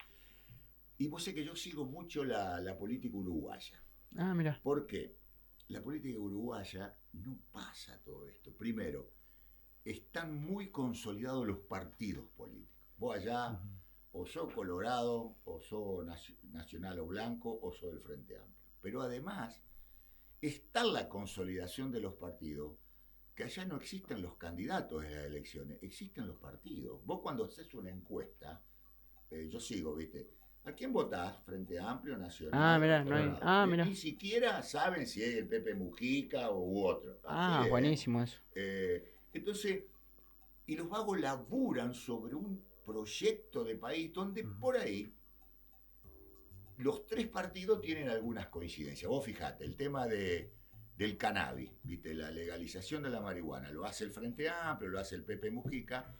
Y vos sé que yo sigo mucho la política uruguaya. Ah, mira. ¿Por qué? La política uruguaya no pasa todo esto. Primero, están muy consolidados los partidos políticos. Vos allá... o sos colorado, o sos nacional o blanco, o sos del Frente Amplio. Pero además, está la consolidación de los partidos, que allá no existen los candidatos en las elecciones, existen los partidos. Vos cuando haces una encuesta, yo sigo, ¿viste? ¿A quién votás? Frente Amplio, Nacional. Ah, mirá, no hay. Mirá. Ni siquiera saben si es el Pepe Mujica u otro. Así buenísimo eso. Entonces, y los vagos laburan sobre un proyecto de país donde por ahí los tres partidos tienen algunas coincidencias. Vos fijate, el tema del cannabis, ¿viste? La legalización de la marihuana, lo hace el Frente Amplio, lo hace el Pepe Mujica.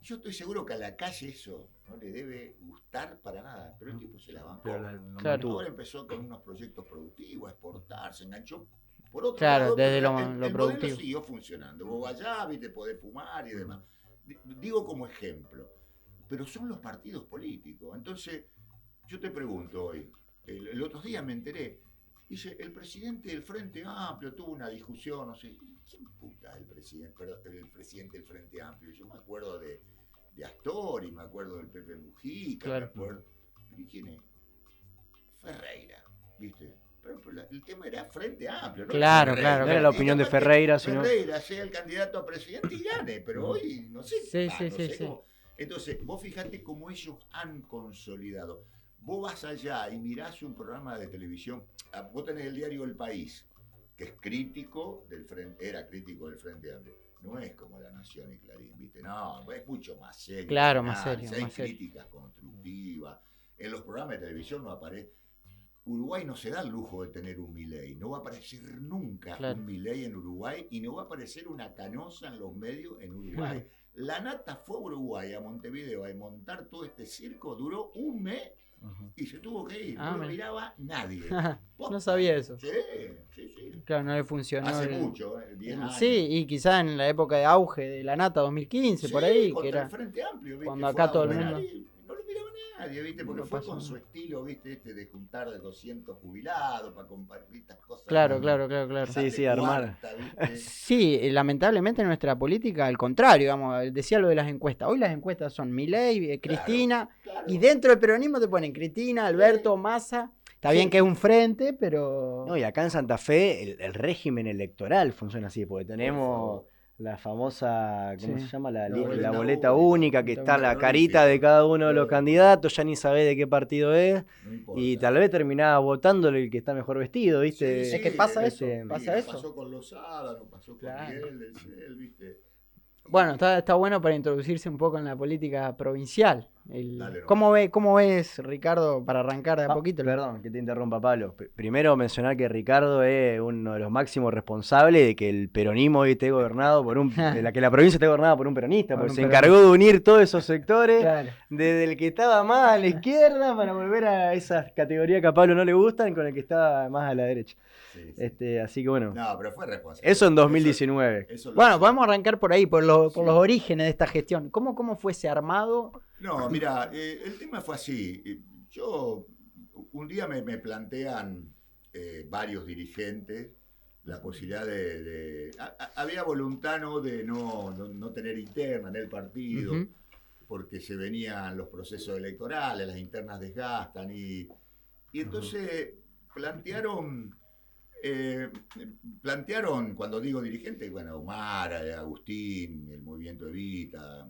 Yo estoy seguro que a la calle eso no le debe gustar para nada, pero el tipo se la bancó. Claro. Ahora empezó con unos proyectos productivos, a exportar, se enganchó por otro lado. Claro, desde lo productivo. Modelo siguió funcionando. Vos allá, ¿viste? Podés fumar y demás. Digo como ejemplo. Pero son los partidos políticos. Entonces, yo te pregunto hoy, el otro día me enteré, dice, el presidente del Frente Amplio tuvo una discusión, no sé, ¿quién puta es el presidente del Frente Amplio? Yo me acuerdo de Astori, me acuerdo del Pepe Mujica, claro. Me acuerdo. ¿Y quién es? Ferreira, ¿viste? Pero el tema era Frente Amplio, ¿no? Claro. No era la opinión de Ferreira, sino... Ferreira sea el candidato a presidente y gane, pero hoy no sé. Sí. Cómo. Entonces, vos fijate cómo ellos han consolidado. Vos vas allá y mirás un programa de televisión, vos tenés el diario El País, que es crítico era crítico del Frente Amplio. No es como La Nación y Clarín, ¿viste? No, es mucho más serio. Claro, más serio. Hay críticas constructivas. En los programas de televisión no aparece. Uruguay no se da el lujo de tener un Milei. No va a aparecer nunca un Milei en Uruguay y no va a aparecer una Canosa en los medios en Uruguay. La Nata fue a Uruguay, a Montevideo, a montar todo este circo, duró un mes y se tuvo que ir. No lo miraba nadie. No sabía eso. Sí. Claro, no le funcionó. Hace mucho, 10 años. Sí, y quizás en la época de auge de la Nata 2015, por ahí, que era el Frente Amplio, ¿viste? Cuando acá todo el mundo... No lo miraba nadie, ¿viste? Porque fue con su estilo, ¿viste? De juntar de 200 jubilados para compartir estas cosas. Claro. Sí, armar. Sí, lamentablemente en nuestra política, al contrario, digamos, decía lo de las encuestas. Hoy las encuestas son Milei, Cristina, y dentro del peronismo te ponen Cristina, Alberto, Massa. Está bien que es un frente, pero... No, y acá en Santa Fe el régimen electoral funciona así, porque tenemos la famosa, ¿cómo se llama? La boleta única, que está la carita de cada uno de los candidatos, ya ni sabés de qué partido es, y tal vez terminás votándole el que está mejor vestido, ¿viste? Es que pasa eso, pasó con Lozada, no pasó con Miguel del Cel, ¿viste? Bueno, está bueno para introducirse un poco en la política provincial. ¿Cómo ves, Ricardo, para arrancar de a poquito? Perdón, que te interrumpa, Pablo. Primero mencionar que Ricardo es uno de los máximos responsables de que el peronismo hoy esté gobernado de que la provincia esté gobernada por un peronista, porque se encargó de unir todos esos sectores, desde el que estaba más a la izquierda para volver a esas categorías que a Pablo no le gustan, con el que estaba más a la derecha. Sí. Así que bueno. No, pero fue responsable. Eso en 2019. Bueno, podemos arrancar por ahí, por los orígenes de esta gestión. ¿Cómo fue ese armado? No, mira, el tema fue así. Yo, un día me plantean varios dirigentes la posibilidad había voluntad de no tener interna en el partido, porque se venían los procesos electorales, las internas desgastan, y entonces plantearon, cuando digo dirigente, bueno, Omar, Agustín, el movimiento Evita,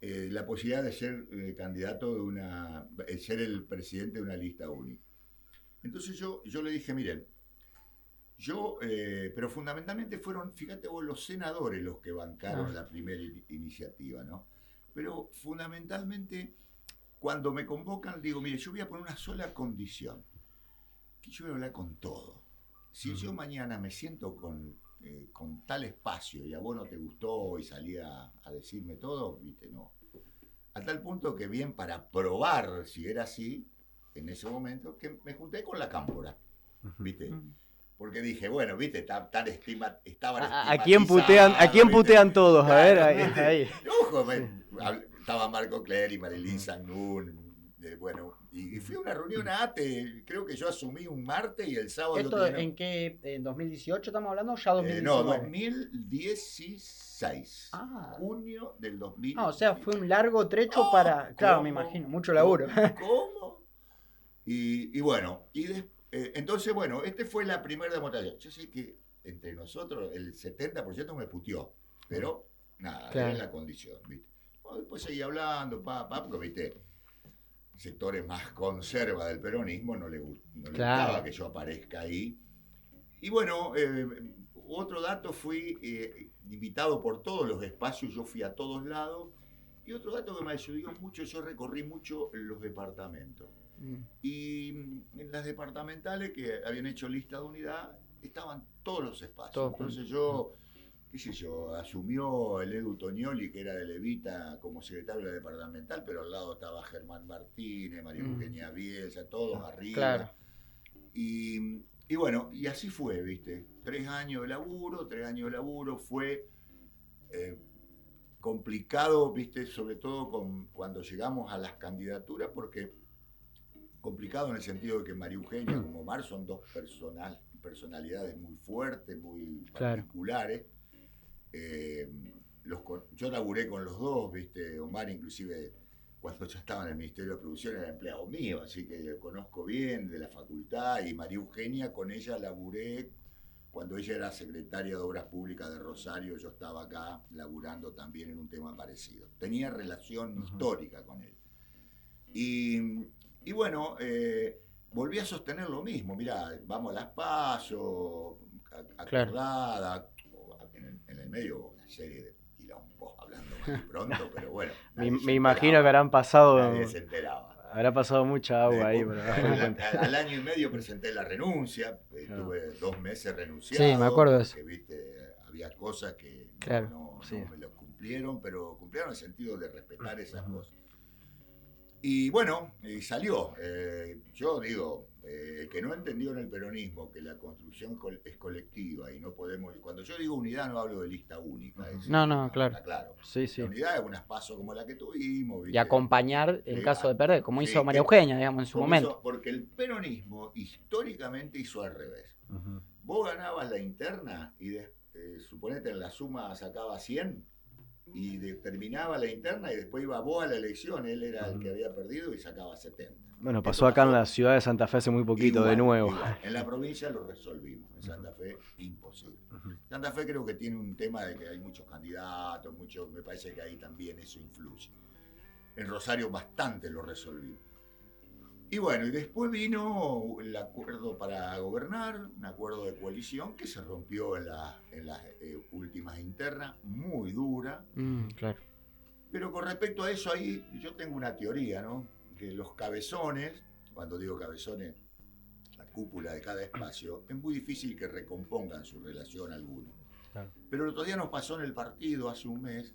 la posibilidad de ser candidato ser el presidente de una lista única. Entonces yo le dije, miren, Pero fundamentalmente fueron, fíjate vos, los senadores los que bancaron la primera iniciativa, ¿no? Pero fundamentalmente, cuando me convocan, digo, mire, yo voy a poner una sola condición, que yo voy a hablar con todo. Si yo mañana me siento con tal espacio y a vos no te gustó y salí a decirme todo, viste, no. A tal punto que bien para probar si era así, en ese momento, que me junté con la cámpora, viste. Porque dije, bueno, viste, estaban ¿A quién putean todos? Claro, a ver, ahí. Ojo, estaba Marco Cler y Marilyn Sangun. Bueno, y fui a una reunión a ATE, creo que yo asumí un martes y el sábado... ¿Esto en qué? ¿En 2018 estamos hablando o ya 2019? No, 2016. Junio del 2016. O sea, fue un largo trecho para... Claro, me imagino, mucho laburo. ¿Cómo? Y bueno, entonces, bueno, este fue la primera demostración. Yo sé que entre nosotros el 70% me puteó, pero nada, era la condición, ¿viste? Bueno, después seguí hablando, porque, ¿viste? Sectores más conserva del peronismo no le gustaba que yo aparezca ahí. Y bueno, otro dato, fui invitado por todos los espacios, yo fui a todos lados. Y otro dato que me ayudó mucho, yo recorrí mucho los departamentos. Y en las departamentales que habían hecho lista de unidad, estaban todos los espacios. Entonces yo, qué sé yo, asumió el Edu Tognoli, que era de Levita, como secretario de la departamental, pero al lado estaba Germán Martínez, María Eugenia Bielsa, todos arriba. Claro. Y bueno, y así fue, ¿viste? 3 años de laburo, fue complicado, ¿viste? Sobre todo cuando llegamos a las candidaturas, porque complicado en el sentido de que María Eugenia como Omar son dos personalidades muy fuertes, muy particulares. Yo laburé con los dos, ¿viste? Omar inclusive cuando ya estaba en el Ministerio de Producción era empleado mío, así que lo conozco bien de la facultad, y María Eugenia, con ella laburé cuando ella era secretaria de Obras Públicas de Rosario, yo estaba acá laburando también en un tema parecido. Tenía relación histórica con él. Y bueno, volví a sostener lo mismo. Mirá, vamos a las PASO, acordada, en el medio una serie de quilombos, hablando más pronto, pero bueno. Me imagino que habrán pasado... Nadie se enteraba. Habrá pasado mucha agua ahí. Al año y medio presenté la renuncia, estuve 2 meses renunciado. Sí, me acuerdo de eso. Porque, viste, había cosas que no me lo cumplieron, pero cumplieron en el sentido de respetar esas cosas. Y bueno, salió. Yo digo, que no entendió en el peronismo que la construcción es colectiva y no podemos... Cuando yo digo unidad no hablo de lista única. Claro. Está claro. Sí. La unidad es unas pasos como la que tuvimos. ¿Viste? Y acompañar en caso de perder, como hizo María Eugenia, digamos, en su momento. Porque el peronismo históricamente hizo al revés. Vos ganabas la interna y suponete en la suma sacaba 100 y terminaba la interna y después iba vos a la elección, él era el que había perdido y sacaba 70. Bueno, pasó acá en la ciudad de Santa Fe hace muy poquito, de nuevo. Igual. En la provincia lo resolvimos, en Santa Fe imposible. Santa Fe creo que tiene un tema de que hay muchos candidatos, me parece que ahí también eso influye. En Rosario bastante lo resolvimos. Y bueno, y después vino el acuerdo para gobernar, un acuerdo de coalición que se rompió en las últimas internas, muy dura. Claro. Pero con respecto a eso, ahí yo tengo una teoría, ¿no? Que los cabezones, cuando digo cabezones, la cúpula de cada espacio, es muy difícil que recompongan su relación alguna. Claro. Pero el otro día nos pasó en el partido, hace un mes,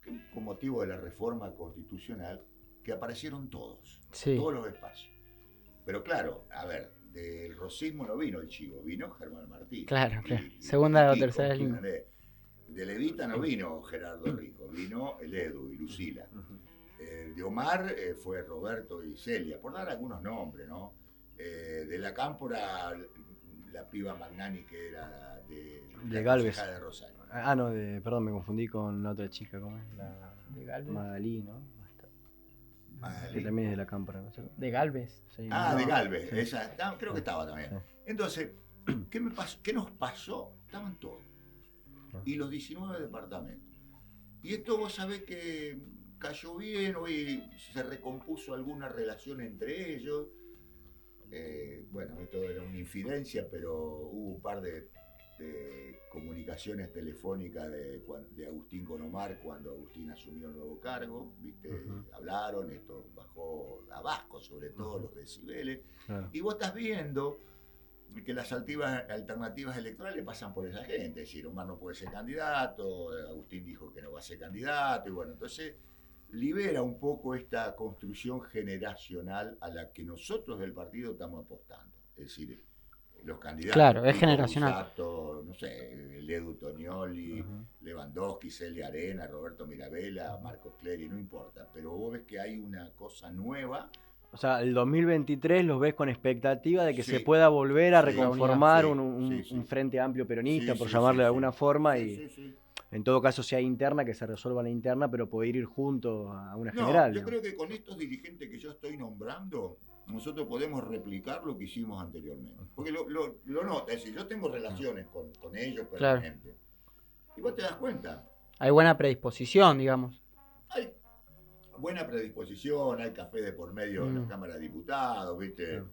que con motivo de la reforma constitucional, que aparecieron todos los espacios. Pero claro, a ver, del rosismo no vino el chivo, vino Germán Martínez. Claro. Segunda o tercera línea. De Levita no vino Gerardo Rico, vino el Edu y Lucila. De Omar fue Roberto y Celia, por dar algunos nombres, ¿no? De la Cámpora, la piba Magnani, que era de Galvez. De Rosario. Perdón, me confundí con la otra chica, ¿cómo es? La de Galvez. Madalí, ¿no? Que también es de la Cámpora, ¿no? De Galvez. Sí, de Galvez, sí. Creo que estaba también. Sí. Entonces, ¿qué nos pasó? Estaban todos. Y los 19 departamentos. Y esto vos sabés que cayó bien, hoy se recompuso alguna relación entre ellos. bueno, esto era una infidencia, pero hubo un par de comunicaciones telefónicas de Agustín con Omar cuando Agustín asumió el nuevo cargo, ¿viste? Hablaron, esto bajó a Vasco, sobre todo los decibeles, y vos estás viendo que las alternativas electorales pasan por esa gente, es decir, Omar no puede ser candidato, Agustín dijo que no va a ser candidato, y bueno, entonces libera un poco esta construcción generacional a la que nosotros del partido estamos apostando, es decir, los candidatos. Claro, es generacional. Busato, no sé, Edu Tonioli, Lewandowski, Celia Arena, Roberto Mirabella, Marcos Clery, no importa. Pero vos ves que hay una cosa nueva. O sea, el 2023 los ves con expectativa de que se pueda volver a reconformar un frente amplio peronista, por llamarle de alguna forma, y en todo caso sea interna, que se resuelva la interna, pero poder ir juntos a una general. Yo creo que con estos dirigentes que yo estoy nombrando, nosotros podemos replicar lo que hicimos anteriormente. Porque lo notas, es decir, yo tengo relaciones con ellos permanentes. Y vos te das cuenta. Hay buena predisposición, digamos. Hay buena predisposición, hay café de por medio en la Cámara de Diputados, ¿viste?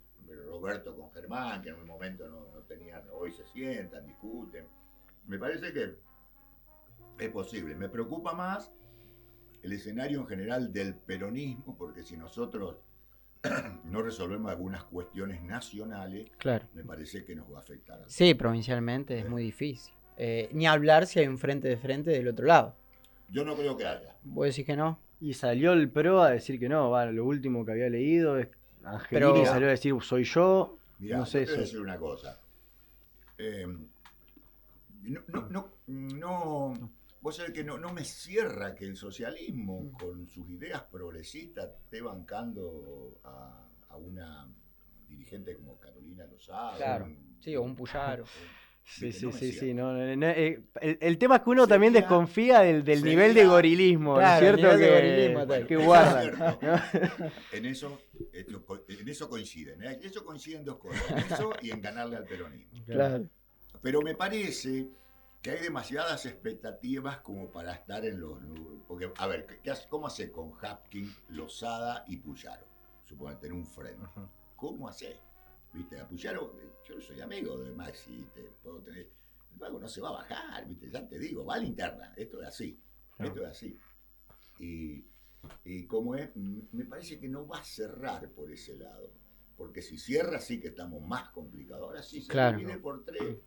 Roberto con Germán, que en un momento no tenían, hoy se sientan, discuten. Me parece que es posible. Me preocupa más el escenario en general del peronismo, porque si nosotros no resolvemos algunas cuestiones nacionales, me parece que nos va a afectar. Sí, provincialmente es muy difícil. Ni hablar si hay un frente de frente del otro lado. Yo no creo que haya. ¿Vos decís que no? Y salió el PRO a decir que no. Lo último que había leído es Angelini salió a decir soy yo. Mirá, no sé, te voy a decir una cosa. Vos sabés que no me cierra que el socialismo, con sus ideas progresistas, esté bancando a una dirigente como Carolina Lozada. Claro, o un Puyaro. Sí. El tema es que uno también desconfía del nivel de gorilismo, claro, ¿no es cierto? Que guardan. En eso coinciden. En eso coinciden dos cosas. En eso y en ganarle al peronismo. Claro. Pero me parece que hay demasiadas expectativas como para estar en los... Porque, a ver, ¿cómo hace con Hapkin, Lozada y Puyaro? Supongo tener un freno. ¿Cómo hace? ¿Viste? A Puyaro, yo soy amigo de Maxi, puedo tener... Luego no se va a bajar, ¿viste? Ya te digo, va a la interna. Esto es así. Esto es así. Y como es, me parece que no va a cerrar por ese lado. Porque si cierra, sí que estamos más complicados. Ahora sí se divide por 3.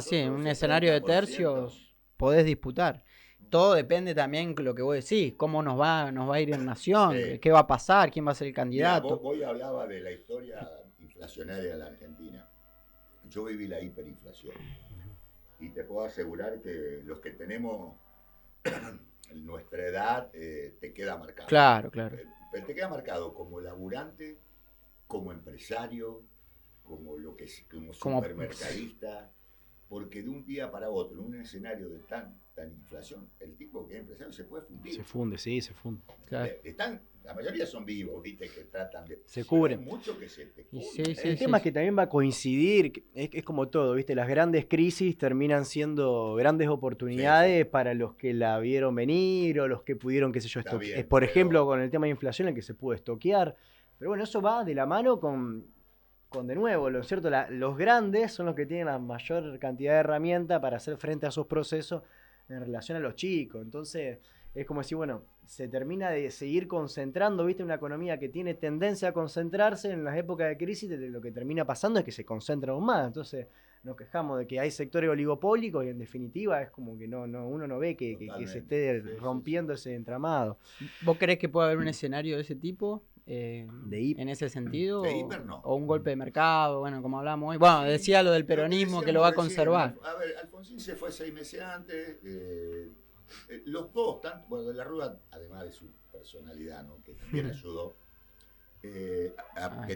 Sí, en un escenario de tercios podés disputar. Todo depende también de lo que vos decís, cómo nos va a ir en Nación, qué va a pasar, quién va a ser el candidato. Mirá, hoy hablaba de la historia inflacionaria de la Argentina. Yo viví la hiperinflación. Y te puedo asegurar que los que tenemos nuestra edad te queda marcado. Claro. Te queda marcado como laburante, como empresario, como supermercadista, porque de un día para otro, en un escenario de tan inflación, el tipo que es empresario se puede fundir. Se funde. Claro. La mayoría son vivos, viste, que tratan de... Se cubren. Mucho que se te el tema es que también va a coincidir, es como todo, viste, las grandes crisis terminan siendo grandes oportunidades para los que la vieron venir o los que pudieron, qué sé yo, estoquear. Por ejemplo, con el tema de inflación, el que se pudo estoquear. Pero bueno, eso va de la mano con de nuevo, ¿no es cierto? Los grandes son los que tienen la mayor cantidad de herramientas para hacer frente a esos procesos en relación a los chicos. Entonces, es como decir, bueno, se termina de seguir concentrando, ¿viste? Una economía que tiene tendencia a concentrarse en las épocas de crisis, lo que termina pasando es que se concentra aún más. Entonces, nos quejamos de que hay sectores oligopólicos y en definitiva es como que uno no ve que se esté rompiendo ese entramado. ¿Vos creés que puede haber un escenario de ese tipo? En ese sentido, de hiper, no. O un golpe de mercado, bueno, como hablamos hoy. Bueno, decía lo del peronismo que lo va a conservar. A ver, Alfonsín se fue 6 meses antes. Los dos, de la Rúa, además de su personalidad, ¿no? Que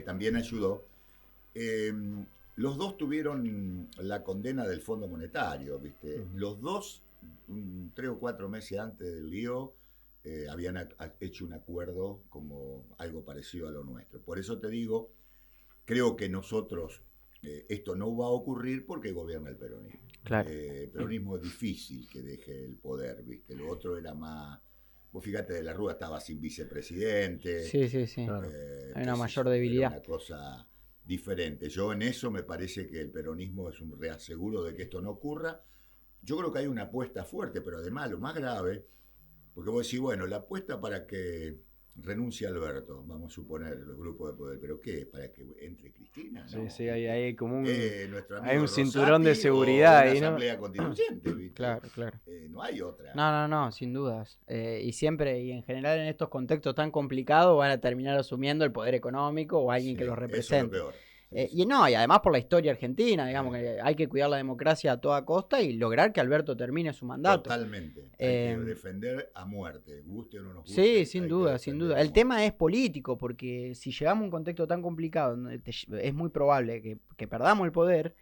también ayudó, los dos tuvieron la condena del Fondo Monetario, ¿viste? Los dos, 3 o 4 meses antes del lío, habían hecho un acuerdo como algo parecido a lo nuestro. Por eso te digo, creo que nosotros, esto no va a ocurrir porque gobierna el peronismo. Claro. El peronismo es difícil que deje el poder, ¿viste? Lo otro era más... Vos fíjate, de la Rúa estaba sin vicepresidente. Sí. Claro. Hay una mayor debilidad. Una cosa diferente. Yo en eso me parece que el peronismo es un reaseguro de que esto no ocurra. Yo creo que hay una apuesta fuerte, pero además lo más grave, porque vos decís, bueno, la apuesta para que renuncie Alberto, vamos a suponer, los grupos de poder, pero ¿qué? ¿Para que entre Cristina? Sí, No. sí, hay como un, hay un cinturón de seguridad ahí, ¿no? Asamblea constituyente, ¿viste? Claro, claro. No hay otra. No, sin dudas. Y siempre, y en general en estos contextos tan complicados, van a terminar asumiendo el poder económico o alguien que los represente. Eso es lo peor. Y además por la historia argentina, digamos que hay que cuidar la democracia a toda costa y lograr que Alberto termine su mandato. Totalmente. Hay que defender a muerte, guste o no nos guste. Sí, sin duda, sin duda. El tema es político, porque si llegamos a un contexto tan complicado, es muy probable que perdamos el poder.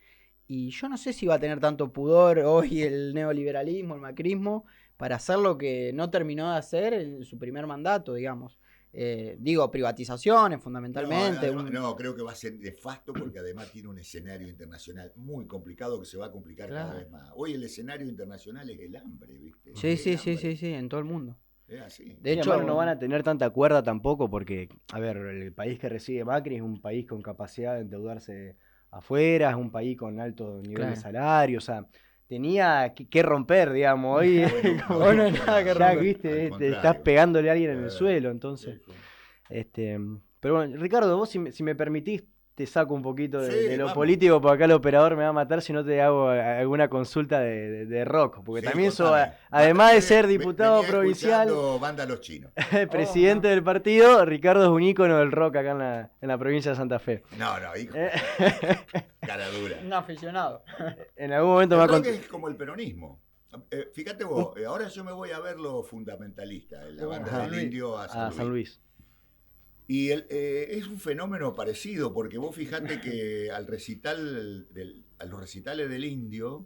Y yo no sé si va a tener tanto pudor hoy el neoliberalismo, el macrismo, para hacer lo que no terminó de hacer en su primer mandato, digamos. Privatizaciones fundamentalmente. No, creo que va a ser nefasto porque además tiene un escenario internacional muy complicado que se va a complicar cada vez más. Hoy el escenario internacional es el hambre, ¿viste? Sí, en todo el mundo. Es así. De hecho, no van a tener tanta cuerda tampoco porque, a ver, el país que recibe Macri es un país con capacidad de endeudarse afuera, es un país con alto nivel de salario, o sea, tenía que romper, digamos. Hoy no hay nada que romper. ¿Viste? Estás pegándole a alguien en el suelo, entonces. Pero bueno, Ricardo, vos si me permitís, te saco un poquito de lo político, porque acá el operador me va a matar si no te hago alguna consulta de rock, porque también además de ser diputado provincial, Banda Los Chinos. Presidente del partido, Ricardo es un ícono del rock acá en la provincia de Santa Fe. No, hijo. Cara dura. Un aficionado. En algún momento me va a contar. Es como el peronismo. Fíjate vos, ahora yo me voy a ver lo fundamentalista, la banda del Indio a San Luis. Y es un fenómeno parecido, porque vos fijate que a los recitales del Indio,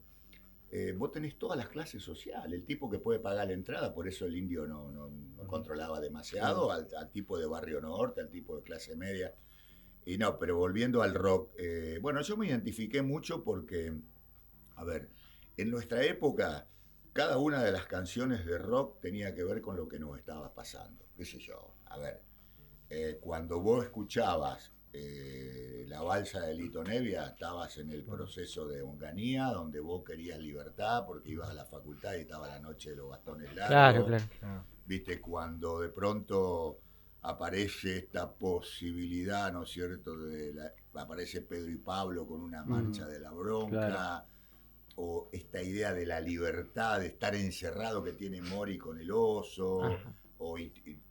vos tenés todas las clases sociales. El tipo que puede pagar la entrada, por eso el Indio no controlaba demasiado, al tipo de barrio norte, al tipo de clase media. Y no, pero volviendo al rock, bueno, yo me identifiqué mucho porque, a ver, en nuestra época, cada una de las canciones de rock tenía que ver con lo que nos estaba pasando. Qué sé yo, a ver. Cuando vos escuchabas la balsa de Lito Nevia, estabas en el proceso de Onganía, donde vos querías libertad porque ibas a la facultad y estaba la noche de los bastones largos. Claro. Viste, cuando de pronto aparece esta posibilidad, ¿no es cierto? Aparece Pedro y Pablo con una marcha de la bronca. Claro. O esta idea de la libertad, de estar encerrado que tiene Mori con el oso. Ajá. O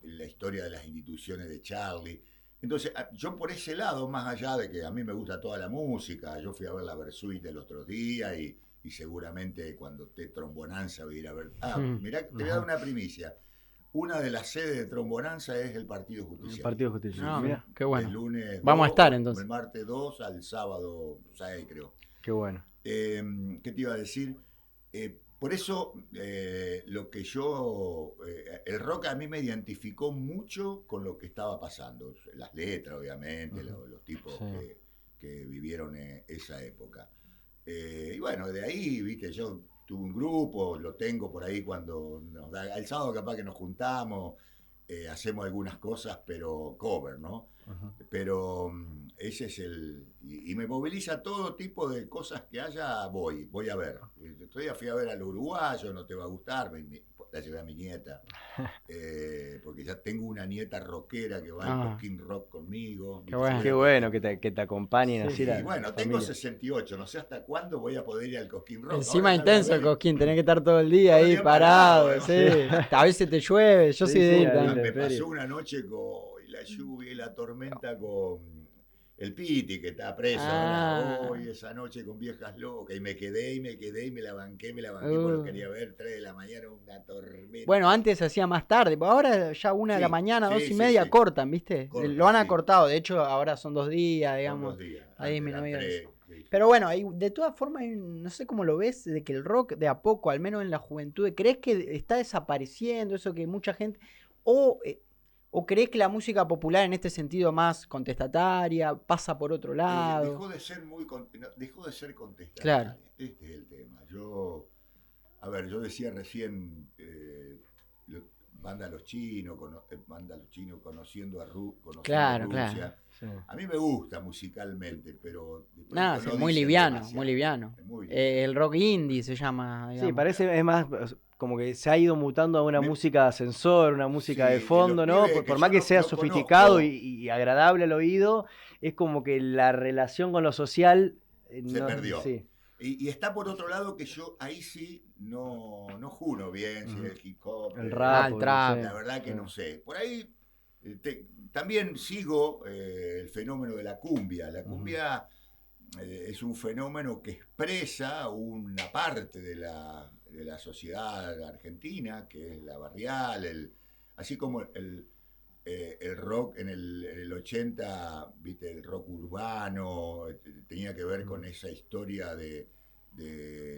la historia de las instituciones de Charlie. Entonces, yo por ese lado, más allá de que a mí me gusta toda la música, yo fui a ver la Versuit el otro día y seguramente cuando esté Trombonanza voy a ir a ver... mirá, te voy a dar una primicia. Una de las sedes de Trombonanza es el Partido Justicialista. El Partido Justicialista. Mirá, qué bueno. El lunes vamos 2, a estar entonces. El martes 2 al sábado 6, creo. Qué bueno. ¿Qué te iba a decir? Por eso, lo que el rock a mí me identificó mucho con lo que estaba pasando. Las letras, obviamente, los tipos que vivieron esa época. Y bueno, de ahí, viste, yo tuve un grupo, lo tengo por ahí cuando nos da... El sábado capaz que nos juntamos, hacemos algunas cosas, pero cover, ¿no? Pero ese es y me moviliza todo tipo de cosas que haya, voy a ver. Fui a ver al uruguayo, no te va a gustar, la llevé a mi nieta, porque ya tengo una nieta rockera que va al Cosquín Rock conmigo. Qué bueno que te acompañen así. Y bueno, tengo 68, no sé hasta cuándo voy a poder ir al Cosquín Rock. Encima intenso el Cosquín, tenés que estar todo el día ahí parado, sí. A veces te llueve, yo soy de ir. Me pasó una noche con la lluvia y la tormenta con el Piti, que está preso hoy, esa noche con Viejas Locas, y me quedé y me la banqué, porque lo quería ver, 3 de la mañana, una tormenta. Bueno, antes se hacía más tarde, ahora ya 1 de la mañana, 2:30 cortan, ¿viste? Lo han acortado, de hecho ahora son 2 días, digamos. 2 días. Ahí disminuido. Pero bueno, de todas formas, no sé cómo lo ves, de que el rock de a poco, al menos en la juventud, ¿crees que está desapareciendo eso que mucha gente... ¿O crees que la música popular en este sentido más contestataria pasa por otro lado? Dejó de ser contestataria. Claro. Este es el tema. Yo decía recién, Banda Los Chinos conociendo a Rusia. Claro. Sí. A mí me gusta musicalmente, pero... No, sí, muy liviano, muy liviano. El rock indie se llama, digamos. Sí, parece, es más como que se ha ido mutando a una música de ascensor, una música de fondo, ¿no? Por más que sea sofisticado y agradable al oído, es como que la relación con lo social... se perdió. Sí. Y está por otro lado que yo ahí sí no juro bien si el hip hop, el rap, el trap. La verdad que no sé. Por ahí también sigo el fenómeno de la cumbia. La cumbia es un fenómeno que expresa una parte de la sociedad argentina, que es la barrial, así como el rock en el 80, ¿viste? El rock urbano, tenía que ver con esa historia de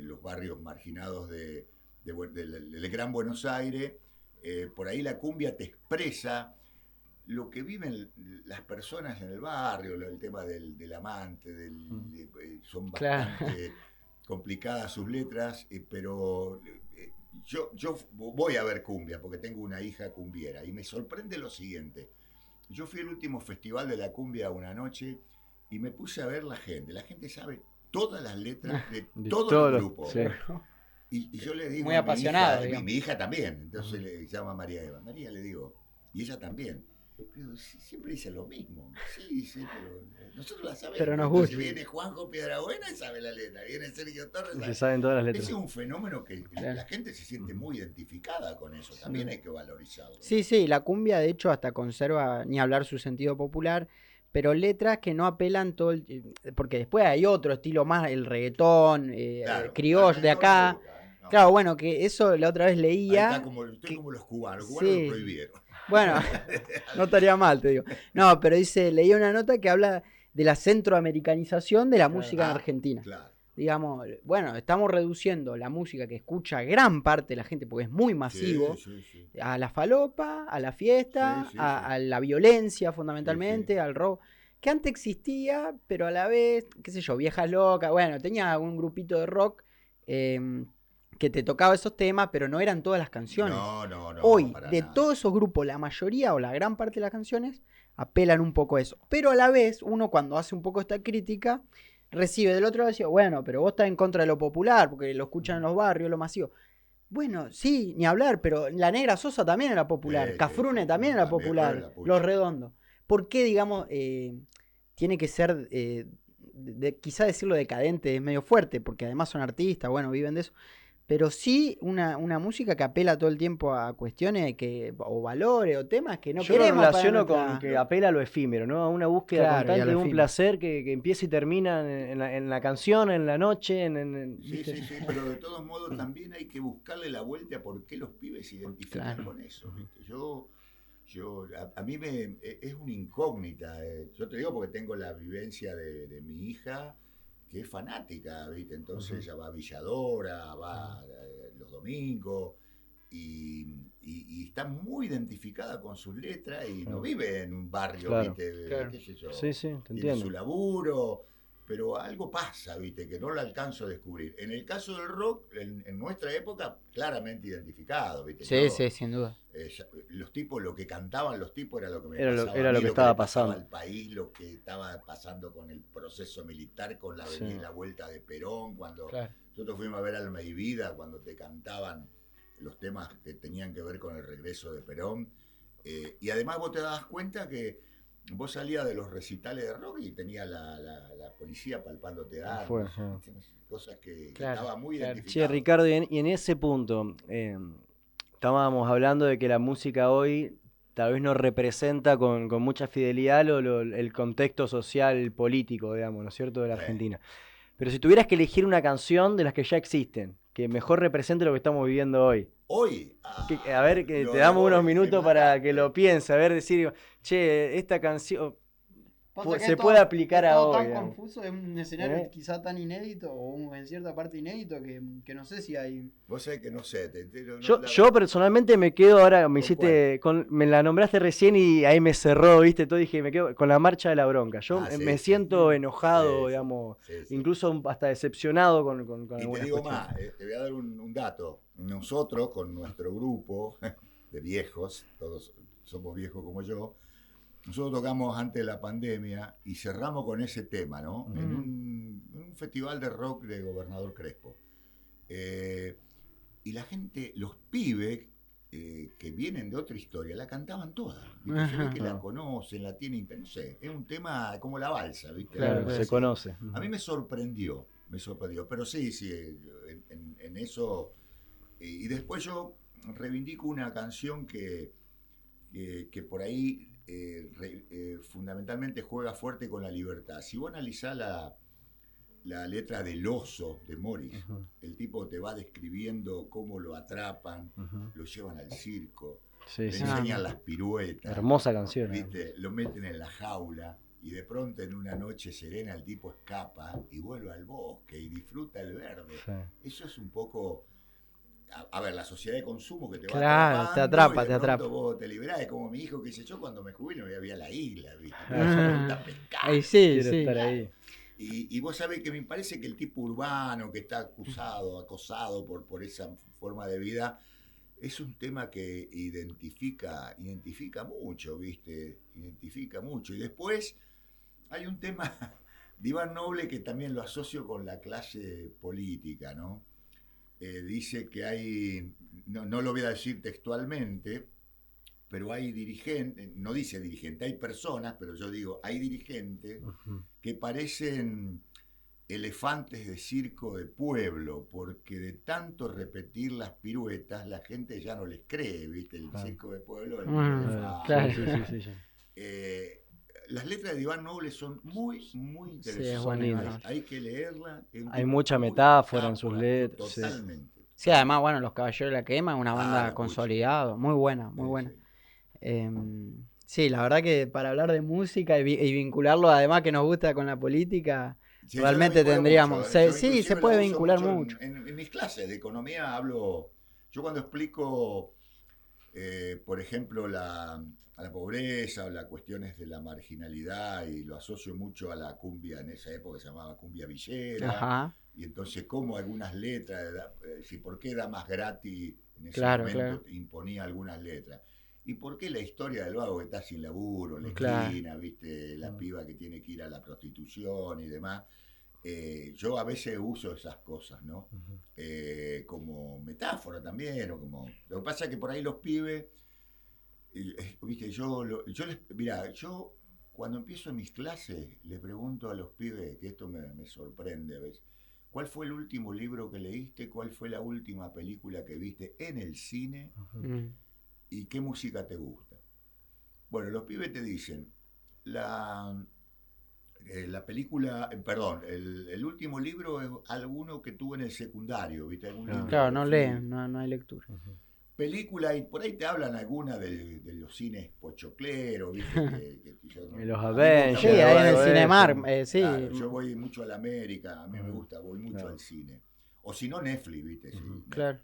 los barrios marginados del Gran Buenos Aires. Por ahí la cumbia te expresa lo que viven las personas en el barrio, el tema del amante, son bastante complicadas sus letras, pero yo voy a ver cumbia porque tengo una hija cumbiera y me sorprende lo siguiente. Yo fui al último festival de la cumbia una noche y me puse a ver la gente sabe todas las letras de todos los grupos. Sí. Y yo le digo muy apasionado, mi hija también, entonces le llama a María Eva. María, le digo, y ella también. Pero siempre dice lo mismo. Sí, pero nosotros la sabemos. Pero nos gusta. Viene Juanjo Piedrabuena y sabe la letra. Viene Sergio Torres. Se saben todas las letras. Ese es un fenómeno que la gente se siente muy identificada con eso. También hay que valorizarlo. Sí, la cumbia de hecho hasta conserva, ni hablar su sentido popular, pero letras que no apelan todo porque después hay otro estilo más, el reggaetón, criollo de acá. No. Claro, bueno, que eso la otra vez leía. Ahí está como los cubanos. Los cubanos lo prohibieron. Bueno, no estaría mal, te digo. No, pero leí una nota que habla de la centroamericanización de la música en Argentina. Claro. Digamos, bueno, estamos reduciendo la música que escucha gran parte de la gente, porque es muy masivo, a la falopa, a la fiesta, a la violencia fundamentalmente, al rock, que antes existía, pero a la vez, qué sé yo, viejas locas, bueno, tenía un grupito de rock que te tocaba esos temas, pero no eran todas las canciones. No. Hoy, de todos esos grupos, la mayoría o la gran parte de las canciones apelan un poco a eso. Pero a la vez, uno cuando hace un poco esta crítica, recibe del otro lado y dice, bueno, pero vos estás en contra de lo popular, porque lo escuchan en los barrios, lo masivo. Bueno, sí, ni hablar, pero la Negra Sosa también era popular, Cafrune también era popular, Los Redondos. ¿Por qué, digamos, tiene que ser, quizá decirlo decadente es medio fuerte, porque además son artistas, bueno, viven de eso, pero sí una música que apela todo el tiempo a cuestiones o valores o temas que no queremos. Yo lo relaciono con que apela a lo efímero, ¿no? A una búsqueda constante de un placer que empieza y termina en la canción, en la noche. Sí, pero de todos modos también hay que buscarle la vuelta a por qué los pibes se identifican con eso, ¿viste? A mí es una incógnita. Yo te digo porque tengo la vivencia de mi hija, que es fanática, ¿viste? Entonces ella va a Villadora, va los domingos y está muy identificada con sus letras y no vive en un barrio, ¿viste? ¿Qué sé yo? Sí, te tiene entiendo. Su laburo, pero algo pasa, ¿viste? Que no lo alcanzo a descubrir. En el caso del rock, en nuestra época, claramente identificado, ¿viste? Sí, sin duda. Los tipos, lo que cantaban los tipos era lo que me pasaba. Era lo que estaba pasando al país, lo que estaba pasando con el proceso militar, con la vuelta de Perón, cuando nosotros fuimos a ver Alma y Vida, cuando te cantaban los temas que tenían que ver con el regreso de Perón. Y además vos te dabas cuenta que vos salías de los recitales de rock y tenía la policía palpándote armas, cosas que estaba muy identificado. Che, Ricardo, y en ese punto, estábamos hablando de que la música hoy tal vez no representa con mucha fidelidad el contexto social, político, digamos, ¿no es cierto?, de la Argentina. Pero si tuvieras que elegir una canción de las que ya existen, que mejor represente lo que estamos viviendo hoy. Hoy. A ver, que te damos unos minutos para que lo pienses, a ver, decir, che, esta canción se puede aplicar a hoy. Es tan confuso, es un escenario quizá tan inédito, o en cierta parte inédito, que no sé si hay... Vos sabés que no sé. Yo personalmente me quedo ahora, me la nombraste recién y ahí me cerró, ¿viste? Todo dije, me quedo con La Marcha de la Bronca. Yo me siento enojado, digamos, incluso hasta decepcionado con y te digo más, te voy a dar un dato. Nosotros, con nuestro grupo de viejos, todos somos viejos como yo, nosotros tocamos antes de la pandemia y cerramos con ese tema, ¿no? En un festival de rock de Gobernador Crespo. Y la gente, los pibes que vienen de otra historia, la cantaban toda. ¿Viste? Se ve que la conocen, la tienen, no sé, es un tema como la balsa, ¿viste? Claro, se conoce. A mí me sorprendió, pero sí, en eso. Y después yo reivindico una canción que por ahí fundamentalmente juega fuerte con la libertad. Si vos analizás la letra del oso de Morris, el tipo te va describiendo cómo lo atrapan, lo llevan al circo, le enseñan las piruetas. Hermosa canción. ¿Viste? Lo meten en la jaula y de pronto en una noche serena el tipo escapa y vuelve al bosque y disfruta el verde. Sí. Eso es un poco... A ver, la sociedad de consumo que te va te atrapa. Vos te liberás, es como mi hijo que dice, yo cuando me jubilé me voy a la isla, ¿viste? Ahí sí. Estar ahí. Y vos sabés que me parece que el tipo urbano que está acosado por esa forma de vida, es un tema que identifica mucho, ¿viste? Identifica mucho. Y después hay un tema de Iván Noble que también lo asocio con la clase política, ¿no? Dice que hay, no lo voy a decir textualmente, pero hay dirigentes, no dice dirigente, hay personas, pero yo digo, hay dirigentes que parecen elefantes de circo de pueblo, porque de tanto repetir las piruetas, la gente ya no les cree, ¿viste? El circo de pueblo, el claro. Sí. Las letras de Iván Noble son muy interesantes. Sí, hay que leerlas. Hay mucha metáfora en sus letras. Totalmente. Sí, además, bueno, Los Caballeros de la Quema, una banda consolidada, muy buena. Sí, la verdad que para hablar de música y vincularlo además que nos gusta con la política, realmente tendríamos... Mucho, se puede vincular mucho. En mis clases de economía hablo... Yo cuando explico, por ejemplo, a la pobreza o las cuestiones de la marginalidad, y lo asocio mucho a la cumbia, en esa época se llamaba cumbia villera, y entonces como algunas letras, por qué Damas Gratis en ese momento imponía algunas letras. ¿Y por qué la historia del vago que está sin laburo, en la esquina, ¿viste? La piba que tiene que ir a la prostitución y demás? Yo a veces uso esas cosas, ¿no? Como metáfora también, o como... Lo que pasa es que por ahí los pibes, ¿viste? Yo cuando empiezo mis clases le pregunto a los pibes, que esto me sorprende a veces, ¿cuál fue el último libro que leíste? ¿Cuál fue la última película que viste en el cine? ¿Y qué música te gusta? Bueno, los pibes te dicen, la película, perdón, el último libro es alguno que tuve en el secundario, ¿viste? Claro, no leen, no hay lectura. Película, y por ahí te hablan algunas de los cines pochocleros, ¿viste? Los Avengers. Sí, ahí en el Cinemark, sí. Claro, yo voy mucho a la América, a mí me gusta, voy mucho al cine. O si no, Netflix, ¿viste? Sí, claro.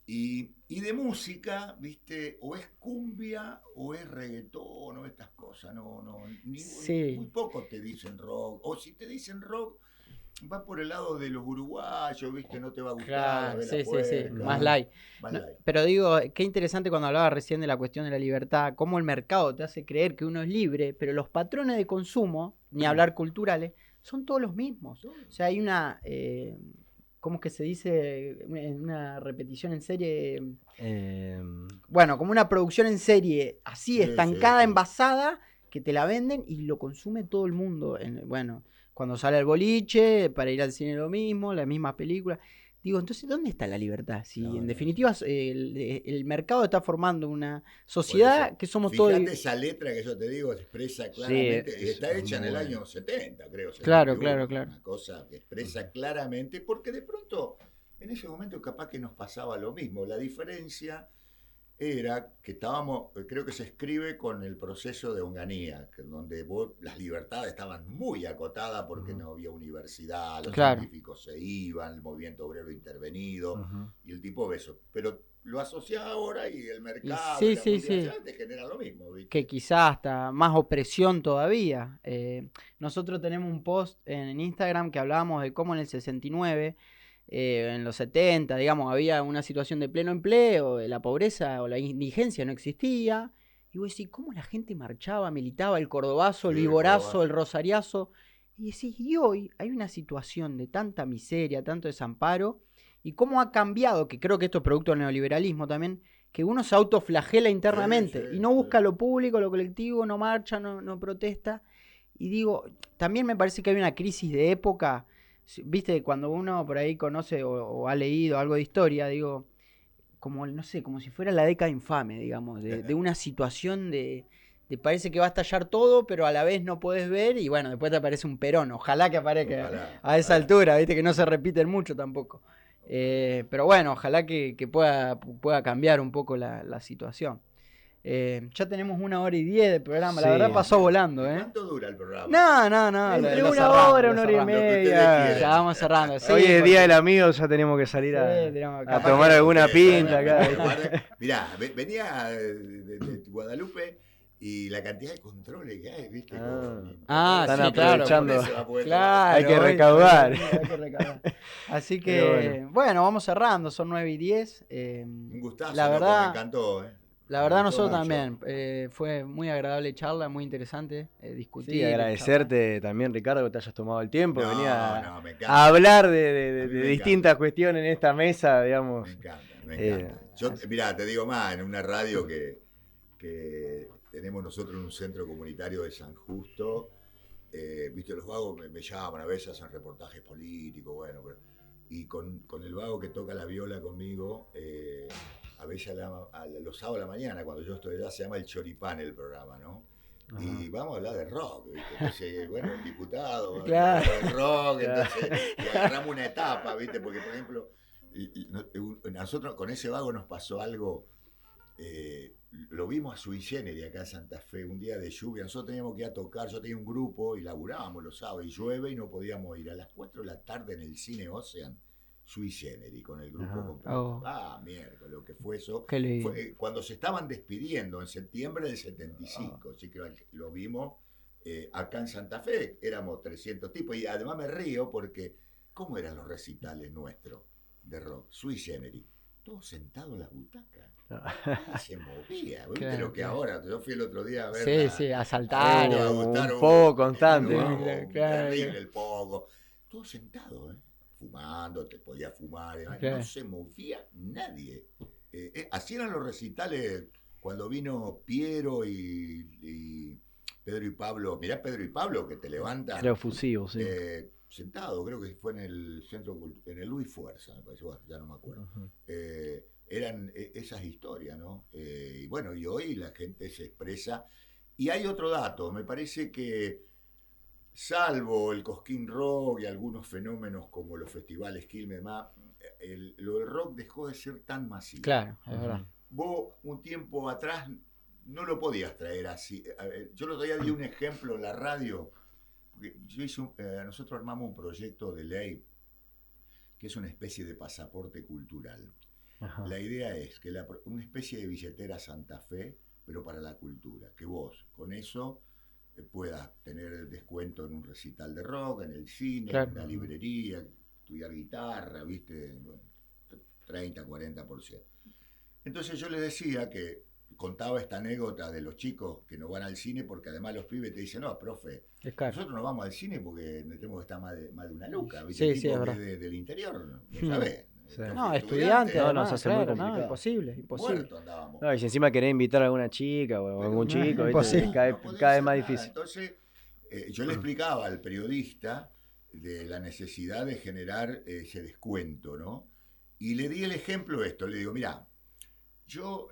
Y de música, ¿viste? O es cumbia o es reggaetón o estas cosas. Muy poco te dicen rock. O si te dicen rock, va por el lado de los uruguayos, ¿viste? No te va a gustar. Claro, sí. Más light. Pero digo, qué interesante cuando hablaba recién de la cuestión de la libertad, cómo el mercado te hace creer que uno es libre, pero los patrones de consumo, ni hablar culturales, son todos los mismos. O sea, hay una... ¿cómo es que se dice? Una repetición en serie. Bueno, como una producción en serie así, estancada, envasada, que te la venden y lo consume todo el mundo. Bueno, cuando sale el boliche, para ir al cine lo mismo, las mismas películas. Digo, entonces, ¿dónde está la libertad? Si en definitiva el mercado está formando una sociedad que somos todos... Fíjate esa letra que yo te digo, expresa claramente, está hecha en el año 70, creo. Claro. Una cosa que expresa claramente, porque de pronto, en ese momento capaz que nos pasaba lo mismo. La diferencia era que estábamos, creo que se escribe con el proceso de Onganía, donde las libertades estaban muy acotadas porque no había universidad, los científicos se iban, el movimiento obrero intervenido, y el tipo de eso. Pero lo asociás ahora y el mercado y la mundialización te genera lo mismo, ¿viste? Que quizás hasta más opresión todavía. Nosotros tenemos un post en Instagram que hablábamos de cómo en el 69... en los 70, digamos, había una situación de pleno empleo, la pobreza o la indigencia no existía, Y vos decís, ¿cómo la gente marchaba, militaba, el cordobazo, el viborazo, el rosariazo? Y decís, y hoy hay una situación de tanta miseria, tanto desamparo, y cómo ha cambiado, que creo que esto es producto del neoliberalismo también, que uno se autoflagela internamente y no busca lo público, lo colectivo, no marcha, no protesta. Y digo, también me parece que hay una crisis de época, viste, cuando uno por ahí conoce o ha leído algo de historia, digo, como, no sé, como si fuera la década infame, digamos, de una situación de parece que va a estallar todo, pero a la vez no puedes ver, y bueno, después te aparece un Perón, ojalá que aparezca a esa altura, viste, que no se repiten mucho tampoco. Pero bueno, ojalá que pueda cambiar un poco la situación. Ya tenemos 1:10 de programa, la verdad pasó volando. ¿Cuánto dura el programa? No. Entre una hora y media. Ya vamos cerrando. Sí, hoy es Día del Amigo, ya tenemos que salir a tomar alguna pinta acá. Mirá, venía de Guadalupe y la cantidad de controles que hay, ¿viste? Están aprovechando. Claro, hay que recaudar. Así que, bueno, vamos cerrando, son 9:10. Un gustazo, la verdad, me encantó, La verdad nosotros también, fue muy agradable charla, muy interesante discutir. Sí, agradecerte también, Ricardo, que te hayas tomado el tiempo, venía a hablar de distintas cuestiones en esta mesa, digamos. Me encanta. Yo, mirá, te digo más, en una radio que tenemos nosotros en un centro comunitario de San Justo, viste, los vagos me llaman, a veces hacen reportajes políticos, bueno, y con el vago que toca la viola conmigo, a veces los sábados a la mañana, cuando yo estoy allá, se llama El Choripán el programa, ¿no? Ajá. Y vamos a hablar de rock, ¿viste? Entonces, bueno, el diputado, claro, de rock, entonces, y agarramos una etapa, ¿viste? Porque, por ejemplo, nosotros con ese vago nos pasó algo, lo vimos a Sui Generis acá en Santa Fe, un día de lluvia, nosotros teníamos que ir a tocar, yo tenía un grupo y laburábamos los sábados, y llueve y no podíamos ir. A las 4 de la tarde en el Cine Ocean, Sui Generis, con el grupo completo. Miércoles, lo que fue eso. Fue, cuando se estaban despidiendo en septiembre del 75, así que lo vimos acá en Santa Fe, éramos 300 tipos, y además me río porque, ¿cómo eran los recitales nuestros de rock? Sui Generis, todos sentados en las butacas. Se movía, ¿viste? Claro, lo que ahora, yo fui el otro día a ver. Sí, a saltar. Un poco constante. Terrible el poco. Todos sentados, fumando, te podía fumar, no se movía nadie. Así eran los recitales cuando vino Piero y Pedro y Pablo. Mirá Pedro y Pablo que te levantan. Creo fusivo, sí. Sentado, creo que fue en el centro, en el Luis Fuerza, me parece, ya no me acuerdo. Eran esas historias, ¿no? Y bueno, y hoy la gente se expresa. Y hay otro dato, me parece que salvo el Cosquín Rock y algunos fenómenos como los festivales Quilmes, lo del rock dejó de ser tan masivo. Claro, es verdad. Vos un tiempo atrás no lo podías traer así. Yo el otro día di un ejemplo en la radio. Nosotros armamos un proyecto de ley que es una especie de pasaporte cultural. Ajá. La idea es que una especie de billetera Santa Fe, pero para la cultura, que vos con eso puedas tener descuento en un recital de rock, en el cine, claro, en la librería, estudiar guitarra, ¿viste? 30, 40%. Entonces yo les decía que contaba esta anécdota de los chicos que no van al cine porque además los pibes te dicen, no, profe, nosotros no vamos al cine porque tenemos que estar más de una luca, ¿viste? Sí, es verdad. Del interior, ¿no sabés? Sí. No, estudiante, no se hace muy complicado. No, imposible. No, y si encima querés invitar a alguna chica o a algún chico, cae vez más difícil. Entonces, yo le explicaba al periodista de la necesidad de generar ese descuento, ¿no? Y le di el ejemplo esto, le digo, mirá, yo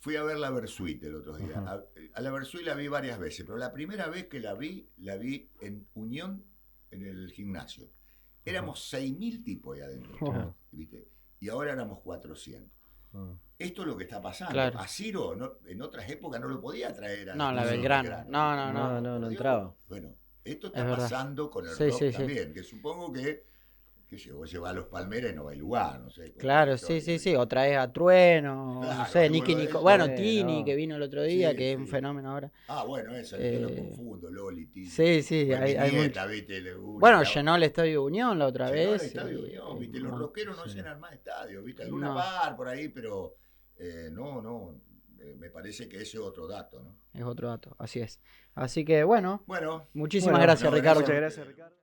fui a ver la Versuit el otro día. A la Versuit la vi varias veces, pero la primera vez que la vi en Unión, en el gimnasio. Éramos 6.000 tipos ahí adentro, ¿viste? Y ahora éramos 400. Esto es lo que está pasando. Claro. A Ciro, en otras épocas no lo podía traer. La Belgrano. No entraba. Bueno, esto está pasando con el rock también, que supongo que vos llevás a los Palmeras y no va a lugar, no sé. Claro, sí. O traes a Trueno, claro, no sé, Nicky Nico. Bueno, Tini, que vino el otro día, que es un fenómeno ahora. Bueno, eso, yo lo confundo, Loli, Tini. Sí, hay nieta, ¿viste? Bueno, llenó el Estadio Unión la otra vez. El Estadio Unión, ¿viste? Los rockeros no llenan más estadios, ¿viste? Alguna bar por ahí, pero no. Me parece que ese es otro dato, ¿no? Es otro dato, así es. Así que bueno, Bueno, muchísimas gracias, Ricardo. Muchas gracias, Ricardo.